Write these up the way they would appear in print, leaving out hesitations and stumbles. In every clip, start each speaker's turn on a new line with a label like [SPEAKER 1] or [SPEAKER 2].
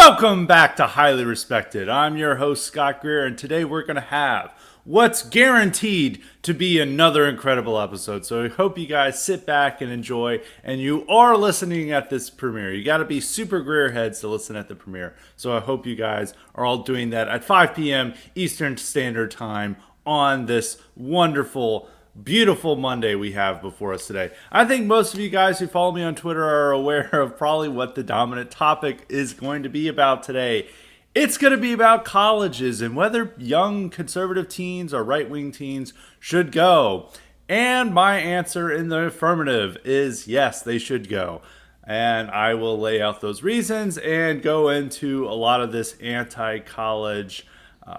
[SPEAKER 1] Welcome back to Highly Respected. I'm your host, Scott Greer, and today we're going to have what's guaranteed to be another incredible episode. So I hope you guys sit back and enjoy, and you are listening at this premiere. You got to be super Greer heads to listen at the premiere. So I hope you guys are all doing that at 5 p.m. Eastern Standard Time on this wonderful beautiful Monday we have before us today. I think most of you guys who follow me on Twitter are aware of probably what the dominant topic is going to be about today. It's going to be about colleges and whether young conservative teens or right-wing teens should go. And my answer in the affirmative is yes, they should go. And I will lay out those reasons and go into a lot of this anti-college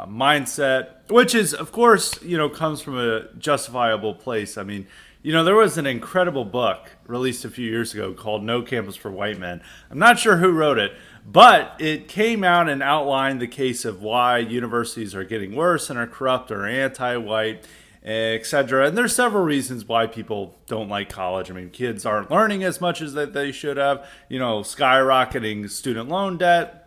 [SPEAKER 1] mindset, which is, of course, comes from a justifiable place. I mean, there was an incredible book released a few years ago called No Campus for White Men. I'm not sure who wrote it, but it came out and outlined the case of why universities are getting worse and are corrupt or anti-white, etc. And there's several reasons why people don't like college. I mean, kids aren't learning as much as that they should have, skyrocketing student loan debt,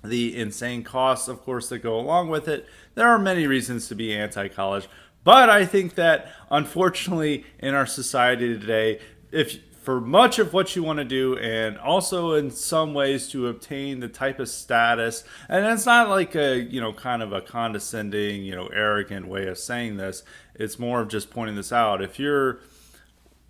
[SPEAKER 1] the insane costs, of course, that go along with it. There are many reasons to be anti-college, but I think that, unfortunately, in our society today, if for much of what you want to do, and also in some ways to obtain the type of status, and it's not like a, kind of a condescending, arrogant way of saying this. It's more of just pointing this out. If you're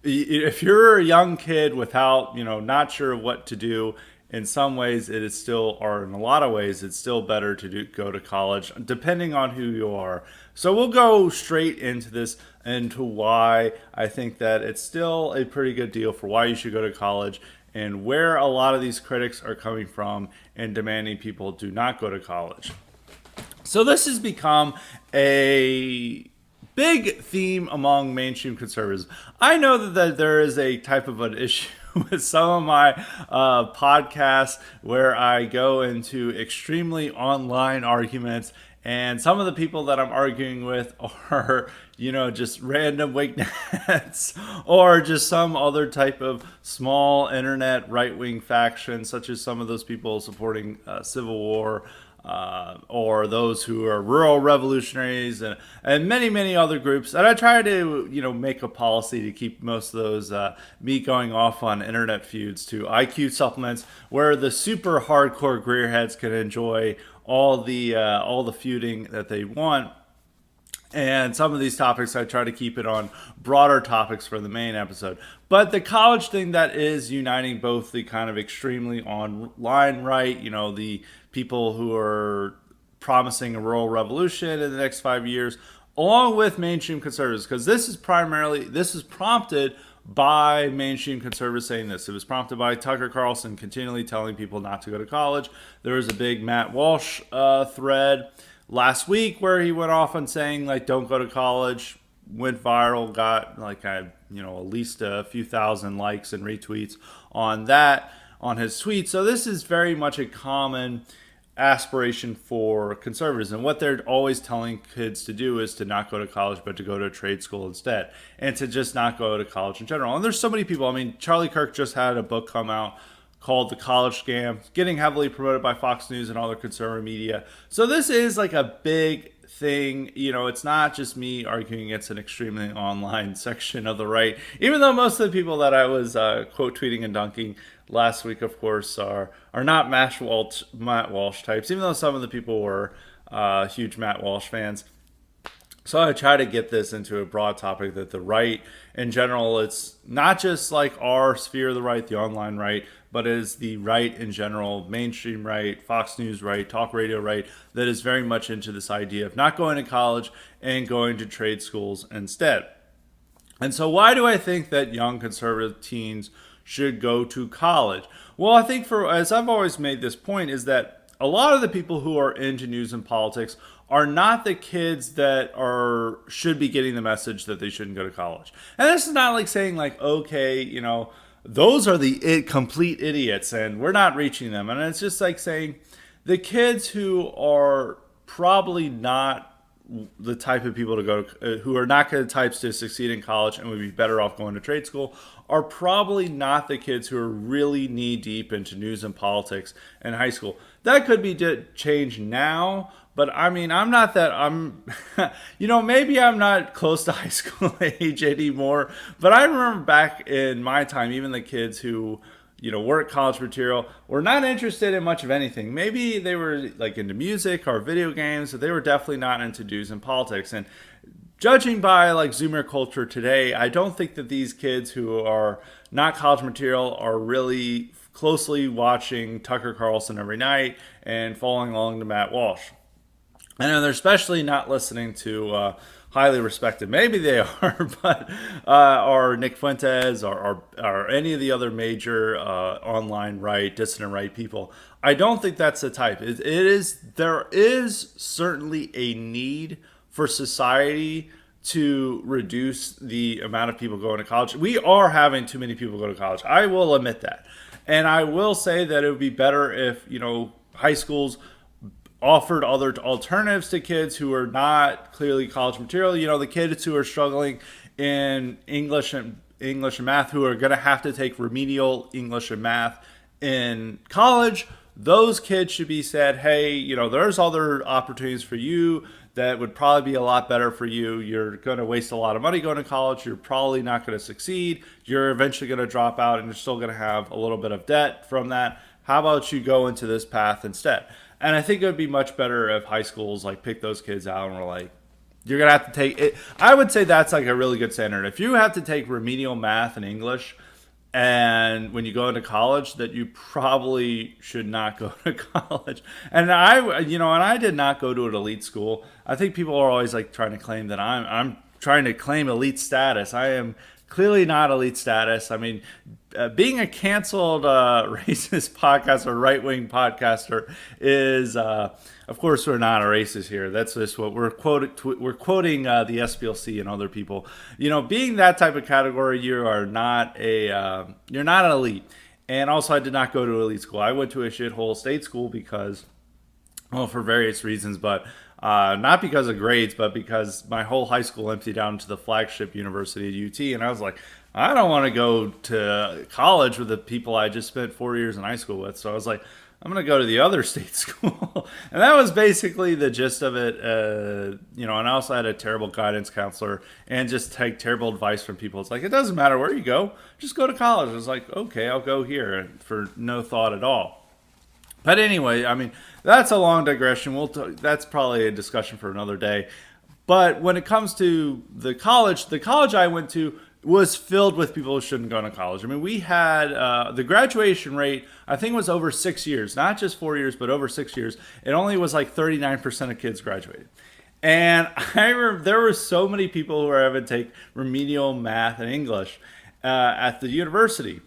[SPEAKER 1] a young kid without, not sure what to do, in some ways it is still, or in a lot of ways, it's still better to go to college, depending on who you are. So we'll go straight into this, into why I think that it's still a pretty good deal for why you should go to college, and where a lot of these critics are coming from and demanding people do not go to college. So this has become a big theme among mainstream conservatives. I know that there is a type of an issue with some of my podcasts where I go into extremely online arguments, and some of the people that I'm arguing with are, just random wignets or just some other type of small internet right-wing faction, such as some of those people supporting civil war, or those who are rural revolutionaries, and many, many other groups. And I try to, make a policy to keep most of those me going off on internet feuds to IQ supplements, where the super hardcore Greer heads can enjoy all the feuding that they want. And some of these topics, I try to keep it on broader topics for the main episode. But the college thing that is uniting both the kind of extremely online right, the people who are promising a rural revolution in the next 5 years, along with mainstream conservatives, because this is prompted by mainstream conservatives saying this. It was prompted by Tucker Carlson continually telling people not to go to college. There was a big Matt Walsh thread last week where he went off on saying, don't go to college, went viral, got at least a few thousand likes and retweets on that, on his tweet. So this is very much a common aspiration for conservatives, and what they're always telling kids to do is to not go to college, but to go to a trade school instead, and to just not go to college in general. And there's so many people. I mean, Charlie Kirk just had a book come out called The College Scam, getting heavily promoted by Fox News and other conservative media. So this is like a big thing. It's not just me arguing against an extremely online section of the right, even though most of the people that I was quote tweeting and dunking last week, of course, are not Matt Walsh types, even though some of the people were huge Matt Walsh fans. So I try to get this into a broad topic that the right in general, it's not just like our sphere of the right, the online right, but it is the right in general, mainstream right, Fox News right, talk radio right, that is very much into this idea of not going to college and going to trade schools instead. And so why do I think that young conservative teens should go to college? Well, I think as I've always made this point, is that a lot of the people who are into news and politics are not the kids that should be getting the message that they shouldn't go to college. And this is not like saying okay, those are the complete idiots and we're not reaching them. And it's just like saying the kids who are probably not the type of people to go to, who are not the types to succeed in college and would be better off going to trade school, are probably not the kids who are really knee deep into news and politics in high school. that could be changed now. But I mean, I'm not that I'm, maybe I'm not close to high school age anymore. But I remember back in my time, even the kids who, weren't college material were not interested in much of anything. Maybe they were like into music or video games, but they were definitely not into news and politics. And judging by like Zoomer culture today, I don't think that these kids who are not college material are really closely watching Tucker Carlson every night and following along to Matt Walsh. And they're especially not listening to highly respected. Maybe they are, but or Nick Fuentes or any of the other major online right, dissident right people. I don't think that's the type. There is certainly a need for society to reduce the amount of people going to college. We are having too many people go to college. I will admit that. And I will say that it would be better if, high schools offered other alternatives to kids who are not clearly college material. The kids who are struggling in English and math, who are going to have to take remedial English and math in college. Those kids should be said, hey, there's other opportunities for you that would probably be a lot better for you. You're going to waste a lot of money going to college. You're probably not going to succeed. You're eventually going to drop out and you're still going to have a little bit of debt from that. How about you go into this path instead? And I think it would be much better if high schools like pick those kids out and were like, you're going to have to take it. I would say that's like a really good standard. If you have to take remedial math and English, and when you go into college, that you probably should not go to college. And I did not go to an elite school. I think people are always like trying to claim that I'm trying to claim elite status. I am clearly not elite status. I mean, being a canceled racist podcast or right-wing podcaster is, of course, we're not a racist here. That's just what we're quoting. We're quoting the SPLC and other people. Being that type of category, you're not an elite. And also, I did not go to elite school. I went to a shithole state school because, well, for various reasons, but not because of grades, but because my whole high school emptied out into the flagship university at UT. And I was like, I don't want to go to college with the people I just spent 4 years in high school with. So I was like, I'm going to go to the other state school. And that was basically the gist of it. And I also had a terrible guidance counselor and just take terrible advice from people. It's like, it doesn't matter where you go, just go to college. I was like, okay, I'll go here for no thought at all. But anyway, I mean, that's a long digression. That's probably a discussion for another day. But when it comes to the college I went to was filled with people who shouldn't go to college. I mean, we had the graduation rate, I think, was over 6 years, not just 4 years, but over 6 years. It only was like 39% of kids graduated. And I remember there were so many people who were having to take remedial math and English at the university.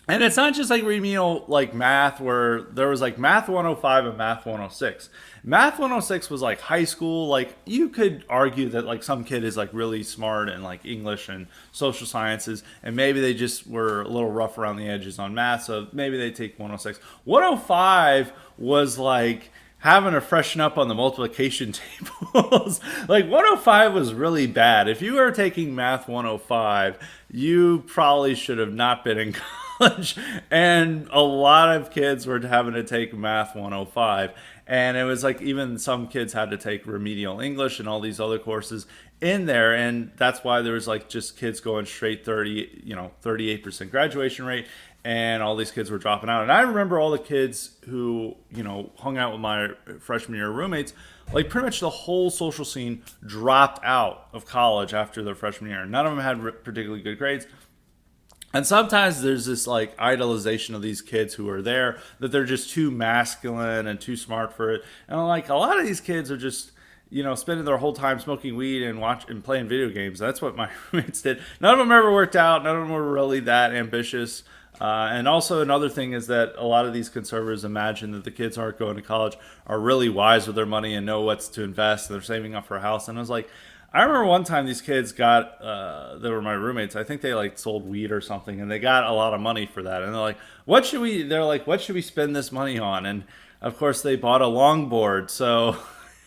[SPEAKER 1] And it's not just like remedial like math where there was like math 105 and math 106. Math 106 was like high school. Like you could argue that like some kid is like really smart in like English and social sciences, and maybe they just were a little rough around the edges on math, so maybe they take 106. 105 was like having to freshen up on the multiplication tables. Like 105 was really bad. If you were taking math 105, you probably should have not been in college. And a lot of kids were having to take math 105. And it was like even some kids had to take remedial English and all these other courses in there. And that's why there was like just kids going straight 38% graduation rate. And all these kids were dropping out. And I remember all the kids who, hung out with my freshman year roommates, like pretty much the whole social scene dropped out of college after their freshman year. None of them had particularly good grades. And sometimes there's this like idolization of these kids who are there, that they're just too masculine and too smart for it. And like a lot of these kids are just, spending their whole time smoking weed and playing video games. That's what my roommates did. None of them ever worked out. None of them were really that ambitious. And also another thing is that a lot of these conservatives imagine that the kids who aren't going to college are really wise with their money and know what's to invest, and they're saving up for a house. And I was like, I remember one time these kids got, they were my roommates. I think they like sold weed or something, and they got a lot of money for that. And they're like, what should we spend this money on? And of course they bought a longboard. So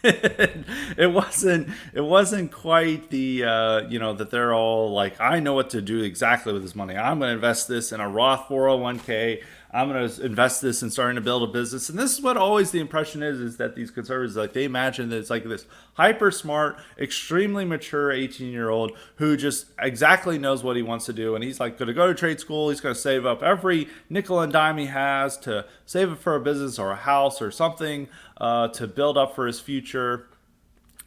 [SPEAKER 1] it wasn't quite the, that they're all like, I know what to do exactly with this money. I'm going to invest this in a Roth 401k. I'm going to invest this in starting to build a business. And this is what always the impression is that these conservatives, like, they imagine that it's like this hyper smart, extremely mature 18-year-old who just exactly knows what he wants to do. And he's like going to go to trade school. He's going to save up every nickel and dime he has to save it for a business or a house or something to build up for his future.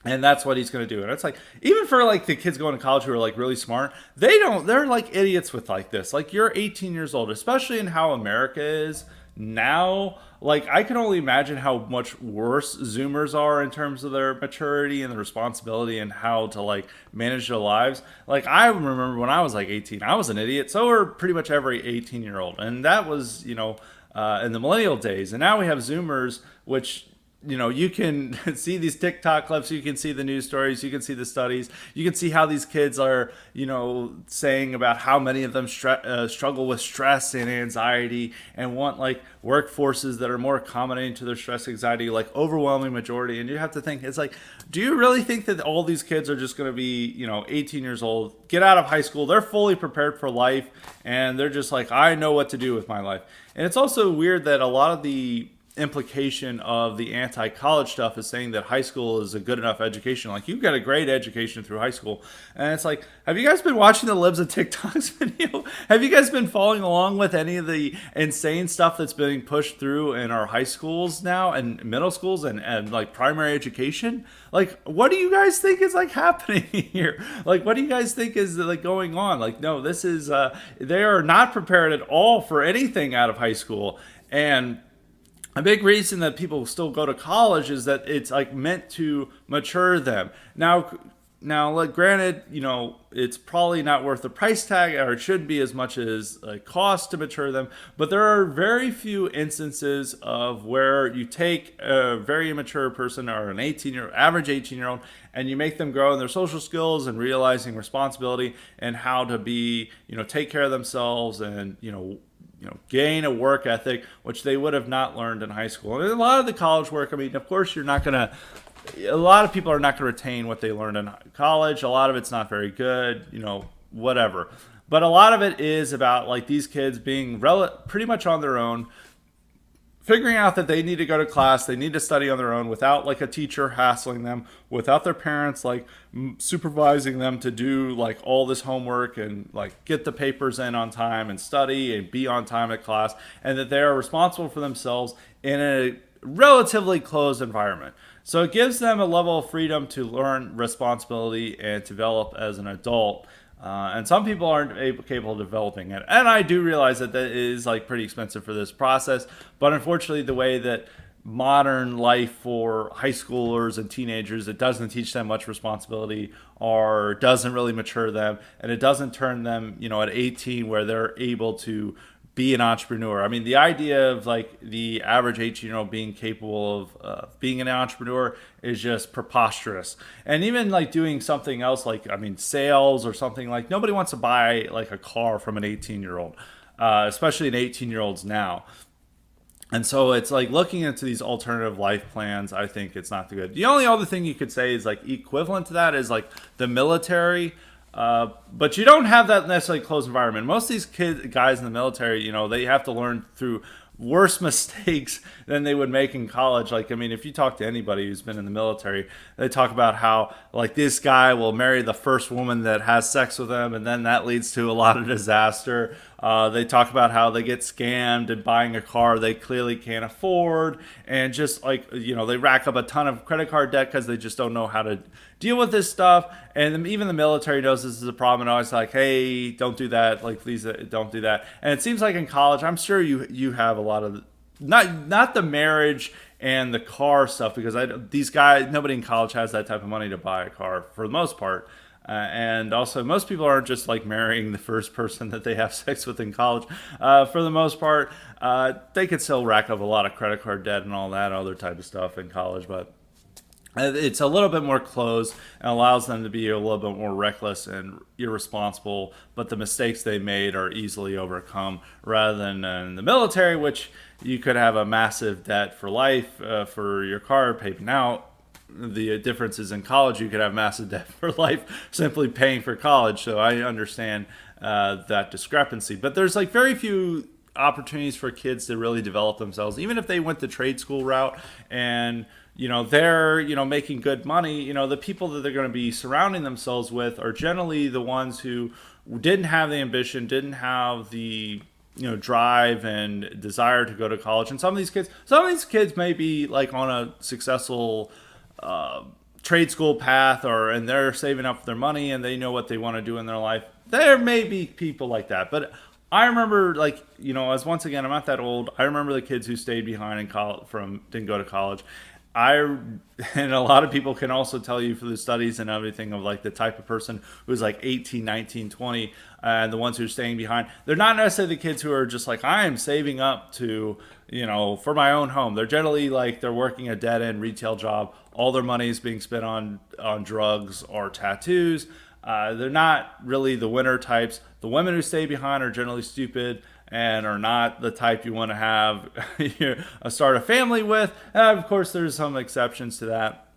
[SPEAKER 1] And that's what he's going to do. And it's like, even for like the kids going to college who are like really smart, they're like idiots with like this. Like, you're 18 years old, especially in how America is now. Like, I can only imagine how much worse Zoomers are in terms of their maturity and the responsibility and how to like manage their lives. Like, I remember when I was like 18, I was an idiot. So were pretty much every 18-year-old. And that was, in the millennial days. And now we have Zoomers, which, you can see these TikTok clips, you can see the news stories, you can see the studies, you can see how these kids are, saying about how many of them struggle with stress and anxiety and want like workforces that are more accommodating to their stress, anxiety, like overwhelming majority. And you have to think, it's like, do you really think that all these kids are just going to be, 18 years old, get out of high school, they're fully prepared for life, and they're just like, I know what to do with my life? And it's also weird that a lot of the implication of the anti-college stuff is saying that high school is a good enough education. Like, you got a great education through high school. And it's like, have you guys been watching the Libs of TikTok's video? Have you guys been following along with any of the insane stuff that's being pushed through in our high schools now and middle schools and like primary education? Like, what do you guys think is like happening here? Like, what do you guys think is like going on? Like, no, this is, they are not prepared at all for anything out of high school. And a big reason that people still go to college is that it's like meant to mature them. Now, like, granted, it's probably not worth the price tag, or it shouldn't be as much as like cost to mature them. But there are very few instances of where you take a very immature person or an average 18-year-old, and you make them grow in their social skills and realizing responsibility and how to be, take care of themselves and, gain a work ethic, which they would have not learned in high school. And a lot of the college work, I mean, of course, a lot of people are not going to retain what they learned in college. A lot of it's not very good, whatever. But a lot of it is about like these kids being pretty much on their own, figuring out that they need to go to class, they need to study on their own without like a teacher hassling them, without their parents like supervising them to do like all this homework and like get the papers in on time and study and be on time at class, and that they are responsible for themselves in a relatively closed environment. So it gives them a level of freedom to learn responsibility and develop as an adult. And some people aren't capable of developing it. And I do realize that is like pretty expensive for this process. But unfortunately, the way that modern life for high schoolers and teenagers, it doesn't teach them much responsibility or doesn't really mature them. And it doesn't turn them, at 18 where they're able to be an entrepreneur. I mean, the idea of like the average 18-year-old being capable of being an entrepreneur is just preposterous. And even like doing something else, like, I mean, sales or something, like nobody wants to buy like a car from an 18-year-old, especially an 18-year-olds now. And so it's like looking into these alternative life plans, I think it's not good. The only other thing you could say is like equivalent to that is like the military. But you don't have that necessarily closed environment. Most of these guys in the military, they have to learn through worse mistakes than they would make in college. Like, I mean, if you talk to anybody who's been in the military, they talk about how like this guy will marry the first woman that has sex with him, and then that leads to a lot of disaster. They talk about how they get scammed and buying a car they clearly can't afford, and just like, they rack up a ton of credit card debt because they just don't know how to deal with this stuff. And even the military knows this is a problem, and always like, hey, don't do that, like, please don't do that. And it seems like in college, I'm sure you have a lot of not the marriage and the car stuff, because these guys, nobody in college has that type of money to buy a car for the most part. And also, most people aren't just like marrying the first person that they have sex with in college. For the most part, they could still rack up a lot of credit card debt and all that other type of stuff in college, but it's a little bit more closed and allows them to be a little bit more reckless and irresponsible, but the mistakes they made are easily overcome, rather than in the military, which you could have a massive debt for life for your car paying out. The difference is in college, you could have massive debt for life simply paying for college. So I understand that discrepancy. But there's like very few opportunities for kids to really develop themselves, even if they went the trade school route and they're making good money. The people that they're going to be surrounding themselves with are generally the ones who didn't have the ambition, didn't have the drive and desire to go to college. And some of these kids may be like on a successful trade school path, and they're saving up their money and they know what they want to do in their life. There may be people like that, but I remember, as once again, I'm not that old. I remember the kids who stayed behind in college didn't go to college. And a lot of people can also tell you for the studies and everything of like the type of person who's like 18, 19, 20, and the ones who are staying behind. They're not necessarily the kids who are just like, I am saving up to, for my own home. They're generally like, they're working a dead end retail job. All their money is being spent on drugs or tattoos. They're not really the winner types. The women who stay behind are generally stupid and are not the type you want to have start a family with. And of course, there's some exceptions to that.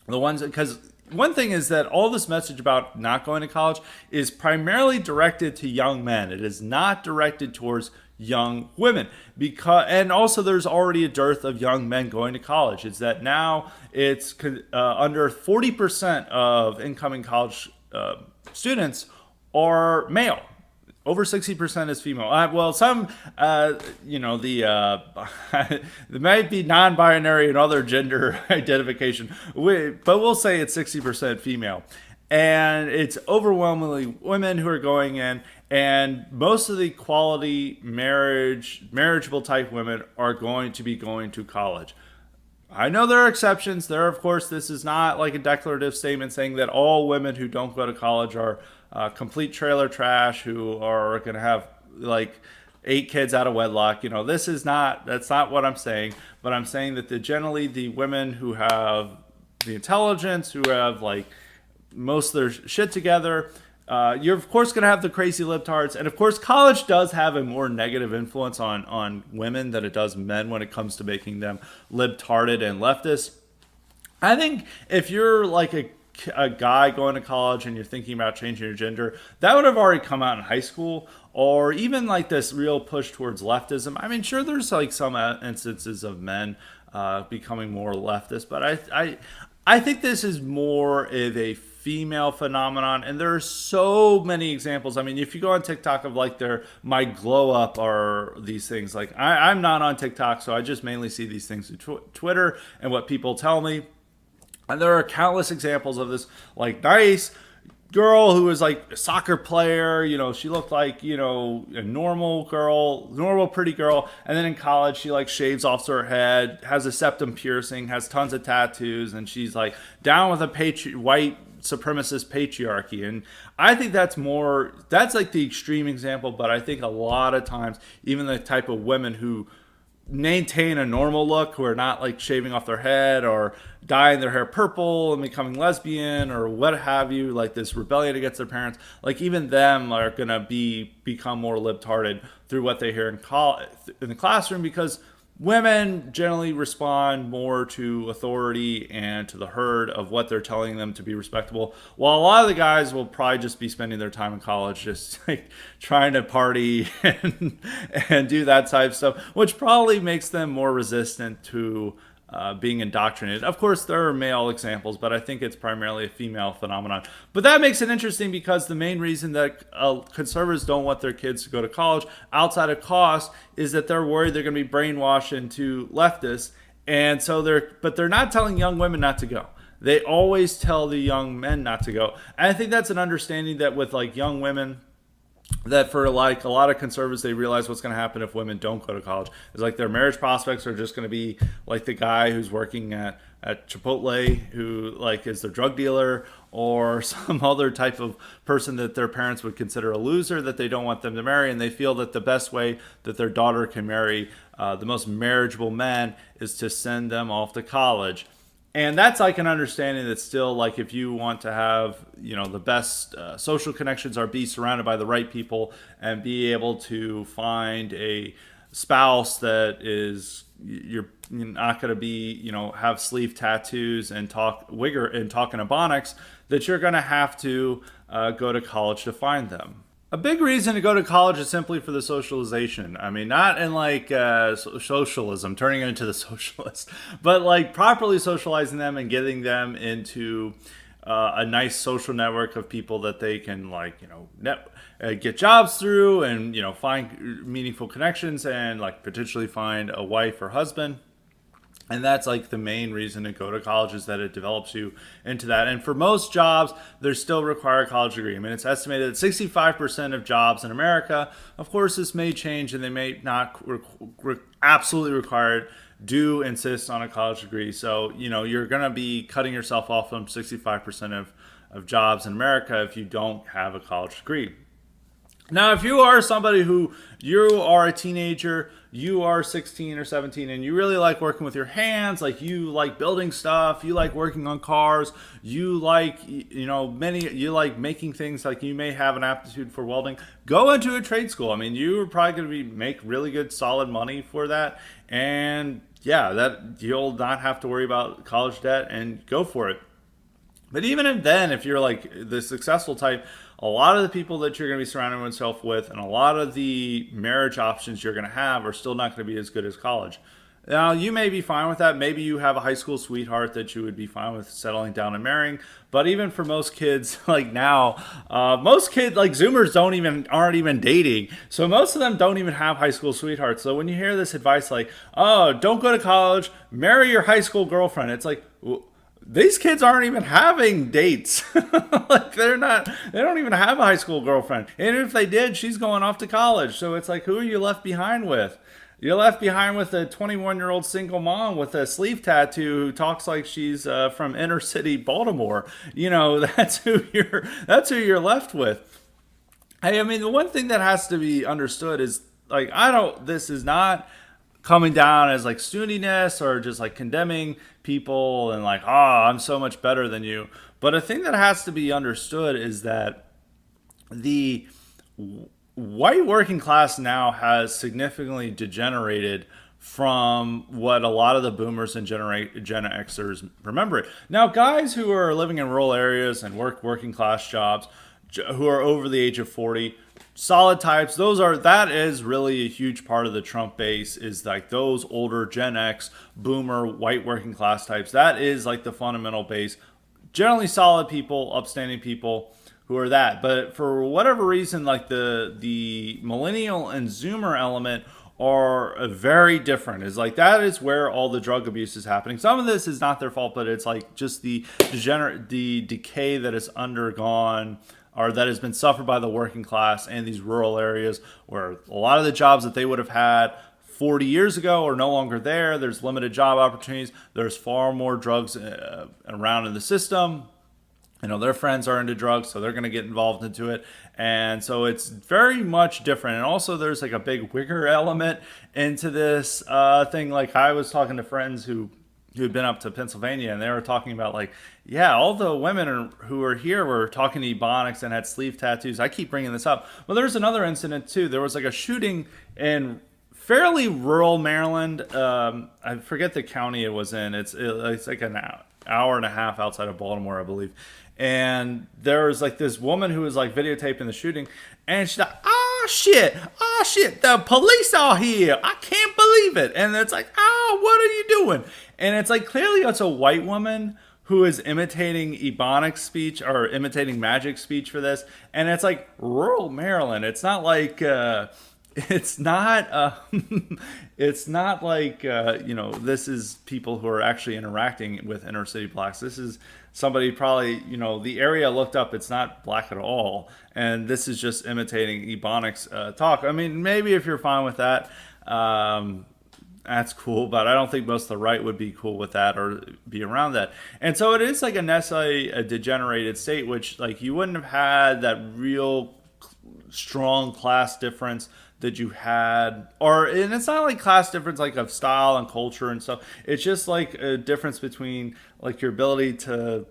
[SPEAKER 1] Because one thing is that all this message about not going to college is primarily directed to young men. It is not directed towards young women, and also there's already a dearth of young men going to college. It's that now it's under 40% of incoming college students are male. Over 60% is female. Well, some, there might be non-binary and other gender identification, but we'll say it's 60% female. And it's overwhelmingly women who are going in, and most of the quality marriageable type women are going to be going to college. I know there are exceptions. Of course, this is not like a declarative statement saying that all women who don't go to college are complete trailer trash who are going to have like 8 kids out of wedlock. That's not what I'm saying. But I'm saying that generally the women who have the intelligence, who have like most of their shit together, you're of course going to have the crazy libtards. And of course, college does have a more negative influence on women than it does men when it comes to making them libtarded and leftist. I think if you're like a guy going to college and you're thinking about changing your gender, that would have already come out in high school, or even like this real push towards leftism. I mean, sure, there's like some instances of men becoming more leftist, but I think this is more of a female phenomenon, and there are so many examples. I mean, if you go on TikTok of like my glow up are these things. Like I'm not on TikTok, so I just mainly see these things through Twitter and what people tell me. And there are countless examples of this, like nice girl who was like a soccer player. She looked like, a normal pretty girl. And then in college, she like shaves off her head, has a septum piercing, has tons of tattoos, and she's like down with a white supremacist patriarchy. And I think that's like the extreme example. But I think a lot of times, even the type of women who maintain a normal look, who are not like shaving off their head or dyeing their hair purple and becoming lesbian or what have you, like this rebellion against their parents, like even them are going to become more libtarded through what they hear in the classroom, because women generally respond more to authority and to the herd of what they're telling them to be respectable, while a lot of the guys will probably just be spending their time in college just like trying to party and do that type of stuff, which probably makes them more resistant to being indoctrinated. Of course, there are male examples, but I think it's primarily a female phenomenon. But that makes it interesting, because the main reason that conservatives don't want their kids to go to college, outside of cost, is that they're worried they're going to be brainwashed into leftists. And so they're not telling young women not to go. They always tell the young men not to go. And I think that's an understanding that with like young women, that for like a lot of conservatives, they realize what's going to happen if women don't go to college. It's like their marriage prospects are just going to be like the guy who's working at Chipotle, who like is their drug dealer, or some other type of person that their parents would consider a loser that they don't want them to marry. And they feel that the best way that their daughter can marry the most marriageable man is to send them off to college. And that's like an understanding that still, like, if you want to have, the best social connections, are be surrounded by the right people and be able to find a spouse that is, you're not going to be, have sleeve tattoos and talk in Ebonics, that you're going to have to go to college to find them. A big reason to go to college is simply for the socialization. I mean, not in like socialism, turning it into the socialist, but like properly socializing them and getting them into a nice social network of people that they can like, get jobs through and, find meaningful connections and like potentially find a wife or husband. And that's like the main reason to go to college, is that it develops you into that. And for most jobs, they still require a college degree. I mean, it's estimated that 65% of jobs in America, of course, this may change and they may not absolutely require it, do insist on a college degree. So, you're going to be cutting yourself off from 65% of jobs in America if you don't have a college degree. Now, if you are somebody who you are a teenager, you are 16 or 17, and you really like working with your hands, like you like building stuff, you like working on cars, you like, you like making things, like you may have an aptitude for welding, go into a trade school. I mean, you're probably going to make really good, solid money for that. And yeah, that you'll not have to worry about college debt, and go for it. But even then, if you're like the successful type, a lot of the people that you're going to be surrounding yourself with and a lot of the marriage options you're going to have are still not going to be as good as college. Now, you may be fine with that. Maybe you have a high school sweetheart that you would be fine with settling down and marrying. But even for most kids, like now, most kids, like Zoomers, aren't even dating. So most of them don't even have high school sweethearts. So when you hear this advice like, oh, don't go to college, marry your high school girlfriend, it's like, these kids aren't even having dates. Like they don't even have a high school girlfriend. And if they did, she's going off to college. So it's like, who are you left behind with? You're left behind with a 21-year-old single mom with a sleeve tattoo who talks like she's from inner city Baltimore. That's who you're left with. Hey, I mean, the one thing that has to be understood is like, this is not coming down as like snootiness or just like condemning people and like, oh, I'm so much better than you. But a thing that has to be understood is that the white working class now has significantly degenerated from what a lot of the boomers and Gen Xers remember it. Now, guys who are living in rural areas and working class jobs, who are over the age of 40, solid types, that is really a huge part of the Trump base, is like those older Gen X boomer white working class types. That is like the fundamental base, generally solid people, upstanding people who are that. But for whatever reason, like the millennial and Zoomer element are very different. Is like that is where all the drug abuse is happening. Some of this is not their fault, but it's like just the decay that has undergone, or that has been suffered by the working class and these rural areas, where a lot of the jobs that they would have had 40 years ago are no longer there. There's limited job opportunities. There's far more drugs around in the system. Their friends are into drugs, so they're going to get involved into it. And so it's very much different. And also there's like a big wigger element into this thing. Like I was talking to friends who had been up to Pennsylvania, and they were talking about like, yeah, all the women who were here were talking to Ebonics and had sleeve tattoos. I keep bringing this up. Well, there's another incident too. There was like a shooting in fairly rural Maryland. I forget the county it was in. It's like an hour and a half outside of Baltimore, I believe. And there was like this woman who was like videotaping the shooting, and she's like, oh shit, the police are here, I can't believe it. And it's like, oh, what are you doing? And it's like, clearly it's a white woman who is imitating Ebonics speech or imitating magic speech for this. And it's like rural Maryland. It's not like it's not like this is people who are actually interacting with inner city blacks. This is somebody probably, the area looked up, it's not black at all, and this is just imitating Ebonics talk. I mean, maybe if you're fine with that, that's cool, but I don't think most of the right would be cool with that or be around that. And so it is like a degenerated state, which like you wouldn't have had that real strong class difference that you had, and it's not like class difference like of style and culture and stuff. It's just like a difference between like your ability to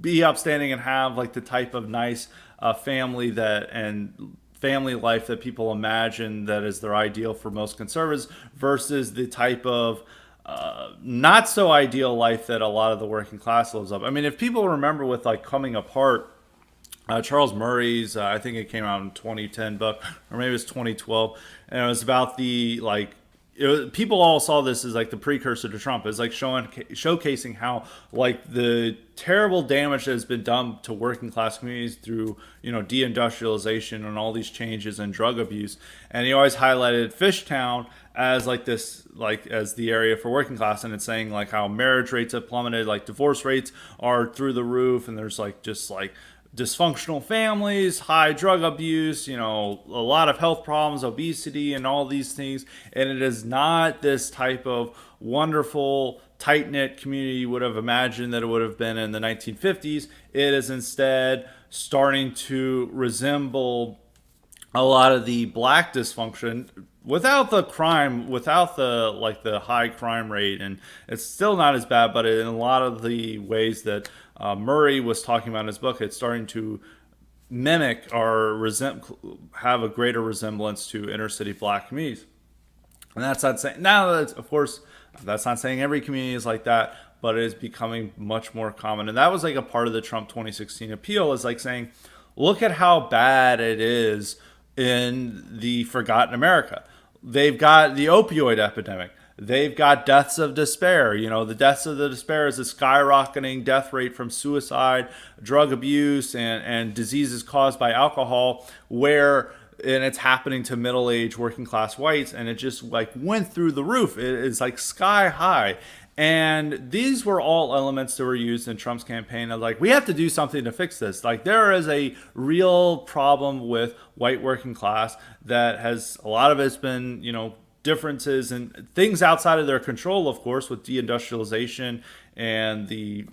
[SPEAKER 1] be upstanding and have like the type of nice family life that people imagine that is their ideal for most conservatives, versus the type of not so ideal life that a lot of the working class lives up. I mean, if people remember with like coming apart, Charles Murray's, I think it came out in 2010 book, or maybe it was 2012, and it was about the like. People all saw this as like the precursor to Trump. It's like showcasing how like the terrible damage that has been done to working class communities through deindustrialization and all these changes and drug abuse. And he always highlighted Fishtown as like this like as the area for working class, and it's saying like how marriage rates have plummeted, like divorce rates are through the roof, and there's like just like dysfunctional families, high drug abuse, a lot of health problems, obesity, and all these things. And it is not this type of wonderful, tight knit community you would have imagined that it would have been in the 1950s. It is instead starting to resemble a lot of the black dysfunction without the crime, without the like the high crime rate, and it's still not as bad, but in a lot of the ways that Murray was talking about in his book, it's starting to mimic or have a greater resemblance to inner city black communities. And that's not saying now that of course that's not saying every community is like that, but it is becoming much more common. And that was like a part of the Trump 2016 appeal, is like saying, look at how bad it is in the forgotten America. They've got the opioid epidemic. They've got deaths of despair. The deaths of the despair is a skyrocketing death rate from suicide, drug abuse, and diseases caused by alcohol, and it's happening to middle-aged working class whites, and it just like went through the roof. It's like sky high. And these were all elements that were used in Trump's campaign of like, we have to do something to fix this. Like, there is a real problem with white working class that has, a lot of it's been, differences and things outside of their control, of course, with deindustrialization and the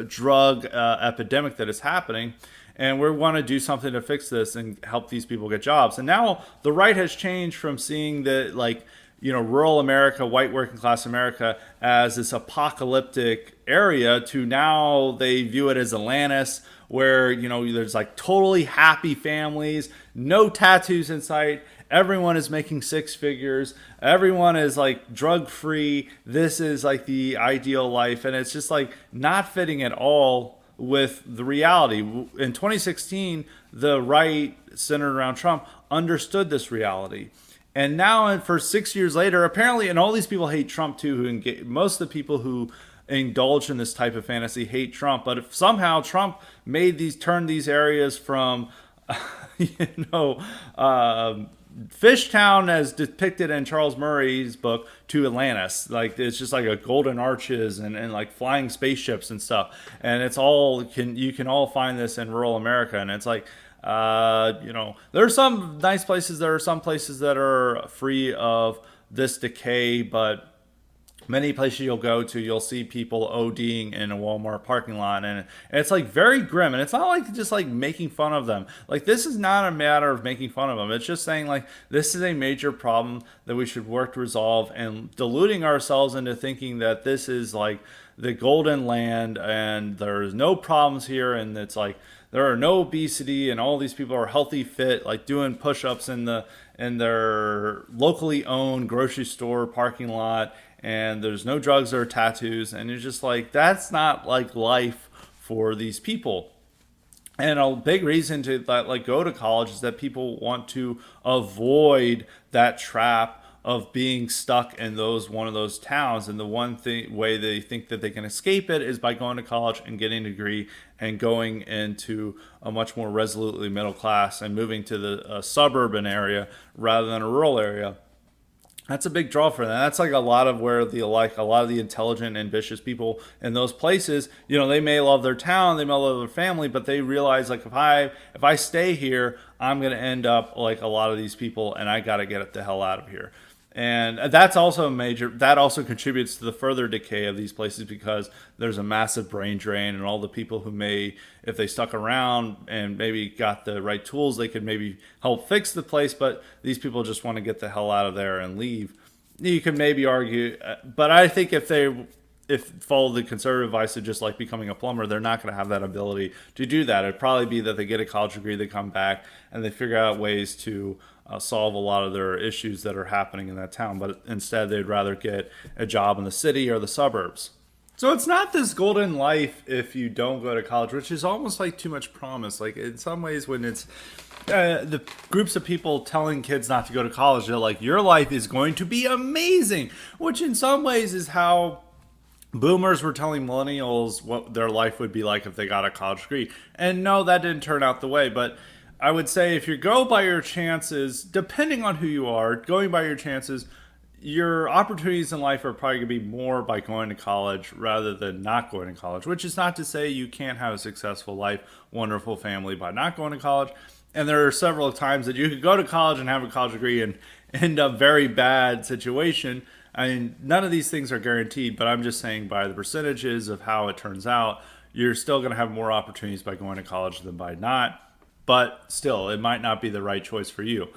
[SPEAKER 1] drug epidemic that is happening. And we want to do something to fix this and help these people get jobs. And now the right has changed from seeing that, like, rural America, white working class America, as this apocalyptic area, to now they view it as Atlantis, where, there's like totally happy families, no tattoos in sight. Everyone is making six figures. Everyone is like drug free. This is like the ideal life. And it's just like not fitting at all with the reality. In 2016, the right, centered around Trump, understood this reality. And now, for 6 years later, apparently, and all these people hate Trump too. Most of the people who indulge in this type of fantasy hate Trump. But if somehow Trump turned these areas from, Fishtown, as depicted in Charles Murray's book, to Atlantis. Like, it's just like a golden arches and like flying spaceships and stuff. And it's all you can all find this in rural America. And it's like, there are some nice places. There are some places that are free of this decay, but many places you'll go to, you'll see people ODing in a Walmart parking lot, and it's like very grim. And it's not like just like making fun of them. Like, this is not a matter of making fun of them. It's just saying like, this is a major problem that we should work to resolve, and deluding ourselves into thinking that this is like the golden land and there's no problems here, and it's like there are no obesity and all these people are healthy, fit, like doing push-ups in their locally owned grocery store parking lot, and there's no drugs or tattoos. And you're just like, that's not like life for these people. And a big reason to like go to college is that people want to avoid that trap of being stuck in one of those towns. And the way they think that they can escape it is by going to college and getting a degree and going into a much more resolutely middle class and moving to the suburban area rather than a rural area. That's a big draw for them. That's like a lot of where a lot of the intelligent, ambitious people in those places, they may love their town, they may love their family, but they realize like, if I stay here, I'm going to end up like a lot of these people, and I got to get the hell out of here. And that also contributes to the further decay of these places, because there's a massive brain drain, and all the people who may, if they stuck around and maybe got the right tools, they could maybe help fix the place, but these people just want to get the hell out of there and leave. You could maybe argue, but I think if follow the conservative advice of just like becoming a plumber, they're not going to have that ability to do that. It'd probably be that they get a college degree, they come back, and they figure out ways to solve a lot of their issues that are happening in that town. But instead, they'd rather get a job in the city or the suburbs. So it's not this golden life if you don't go to college, which is almost like too much promise. Like in some ways, when it's the groups of people telling kids not to go to college, they're like, your life is going to be amazing, which in some ways is how boomers were telling millennials what their life would be like if they got a college degree. And no, that didn't turn out the way. But I would say if you go by your chances, depending on who you are, going by your chances, your opportunities in life are probably going to be more by going to college rather than not going to college, which is not to say you can't have a successful life, wonderful family by not going to college. And there are several times that you could go to college and have a college degree and end up very bad situation. I mean, none of these things are guaranteed, but I'm just saying by the percentages of how it turns out, you're still going to have more opportunities by going to college than by not. But still, it might not be the right choice for you.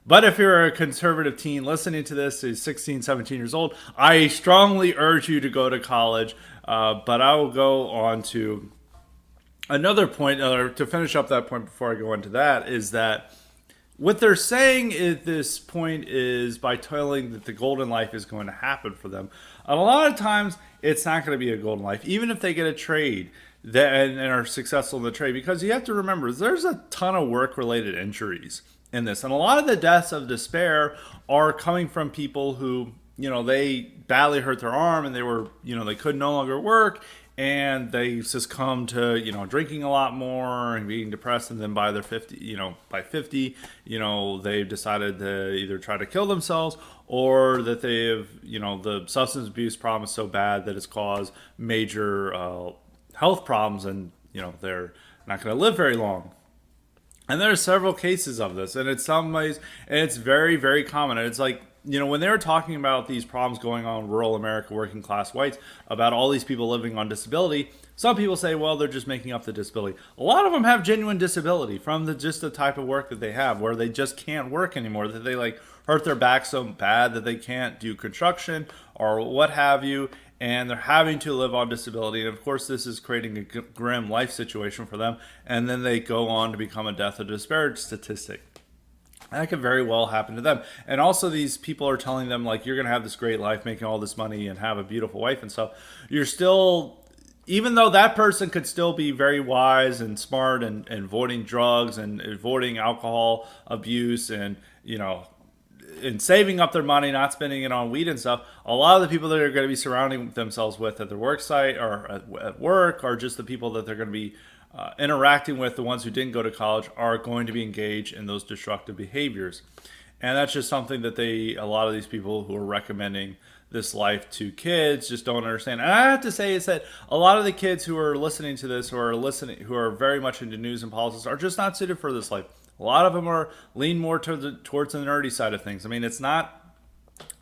[SPEAKER 1] But if you're a conservative teen listening to this, who's 16, 17 years old, I strongly urge you to go to college. But I will go on to another point, or to finish up that point before I go into that, is that what they're saying at this point is by telling that the golden life is going to happen for them. And a lot of times, it's not going to be a golden life, even if they get a trade and are successful in the trade, because you have to remember there's a ton of work-related injuries in this. And a lot of the deaths of despair are coming from people who, they badly hurt their arm and they were, they could no longer work, and they succumb to, drinking a lot more and being depressed. And then by their 50, by 50, they've decided to either try to kill themselves, or that they've, the substance abuse problem is so bad that it's caused major health problems, and, they're not going to live very long. And there are several cases of this, and in some ways, and it's very, very common. And it's like, when they were talking about these problems going on in rural America, working class whites, about all these people living on disability, some people say, well, they're just making up the disability. A lot of them have genuine disability from just the type of work that they have, where they just can't work anymore, that they hurt their back so bad that they can't do construction or what have you, and they're having to live on disability. And of course, this is creating a grim life situation for them. And then they go on to become a death of despair statistic. That could very well happen to them. And also, these people are telling them, you're going to have this great life, making all this money and have a beautiful wife and stuff. You're still, even though that person could still be very wise and smart and avoiding drugs and avoiding alcohol abuse and, and saving up their money, not spending it on weed and stuff, a lot of the people that are going to be surrounding themselves with at their work site or at work, or just the people that they're going to be interacting with, the ones who didn't go to college, are going to be engaged in those destructive behaviors. And that's just something that a lot of these people who are recommending this life to kids just don't understand. And I have to say is that a lot of the kids who are listening to this, who are very much into news and politics, are just not suited for this life. A lot of them lean more towards the nerdy side of things.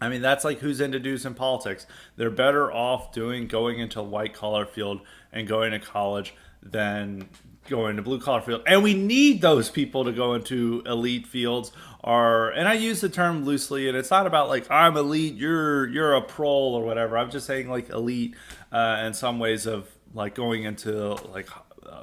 [SPEAKER 1] That's like who's into news and politics. They're better off going into a white collar field and going to college than going to blue collar field. And we need those people to go into elite fields. And I use the term loosely, and it's not about I'm elite, you're a prole or whatever. I'm just saying elite in some ways of going into a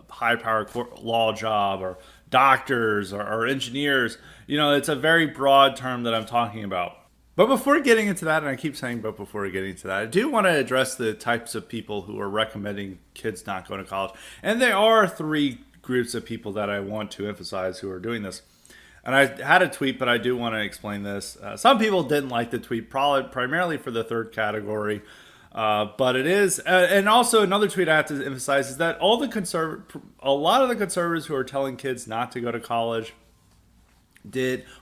[SPEAKER 1] high power law job, or doctors or engineers. It's a very broad term that I'm talking about. But before getting into that, and I keep saying but before getting into that, I do want to address the types of people who are recommending kids not go to college. And there are three groups of people that I want to emphasize who are doing this. And I had a tweet, but I do want to explain this. Some people didn't like the tweet, probably primarily for the third category. But it is, and also another tweet I have to emphasize is that a lot of the conservatives who are telling kids not to go to college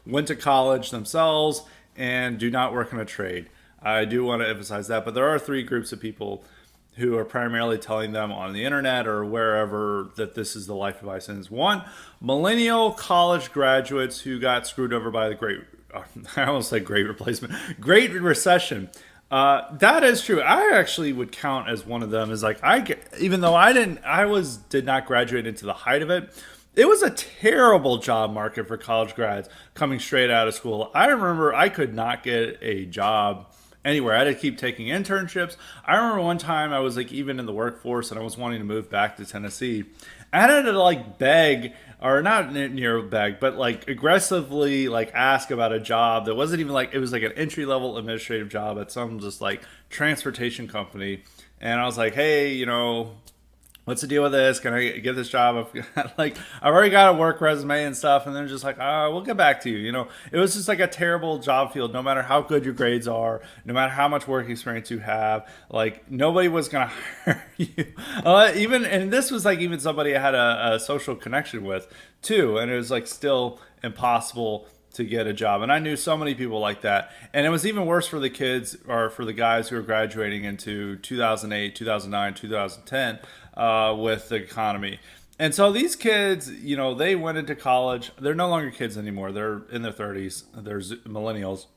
[SPEAKER 1] went to college themselves and do not work in a trade. I do want to emphasize that, but there are three groups of people who are primarily telling them on the internet or wherever that this is the life advice. And it's one, millennial college graduates who got screwed over by the great recession. That is true. I actually would count as one of them. Even though I did not graduate into the height of it. It was a terrible job market for college grads coming straight out of school. I remember I could not get a job anywhere. I had to keep taking internships. I remember one time I was even in the workforce and I was wanting to move back to Tennessee. I had to beg, or not near beg, but aggressively ask about a job that wasn't even it was an entry level administrative job at some just transportation company. and I was like, hey, what's the deal with this? Can I get this job? I've already got a work resume and stuff, and they're just like, we'll get back to you. It was just like a terrible job field. No matter how good your grades are, no matter how much work experience you have, like nobody was gonna hire you. And this was like even somebody I had a social connection with too, and it was like still impossible to get a job. And I knew so many people like that. And it was even worse for the kids or for the guys who were graduating into 2008, 2009, 2010 with the economy. And so these kids, they went into college. They're no longer kids anymore. They're in their 30s. They're millennials.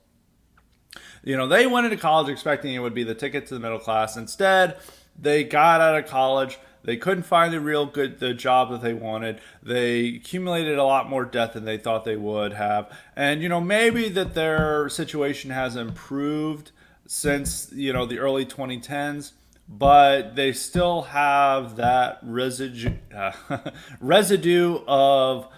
[SPEAKER 1] They went into college expecting it would be the ticket to the middle class. Instead, they got out of college. They couldn't find the job that they wanted. They accumulated a lot more debt than they thought they would have. And, maybe that their situation has improved since, the early 2010s, but they still have that residue of,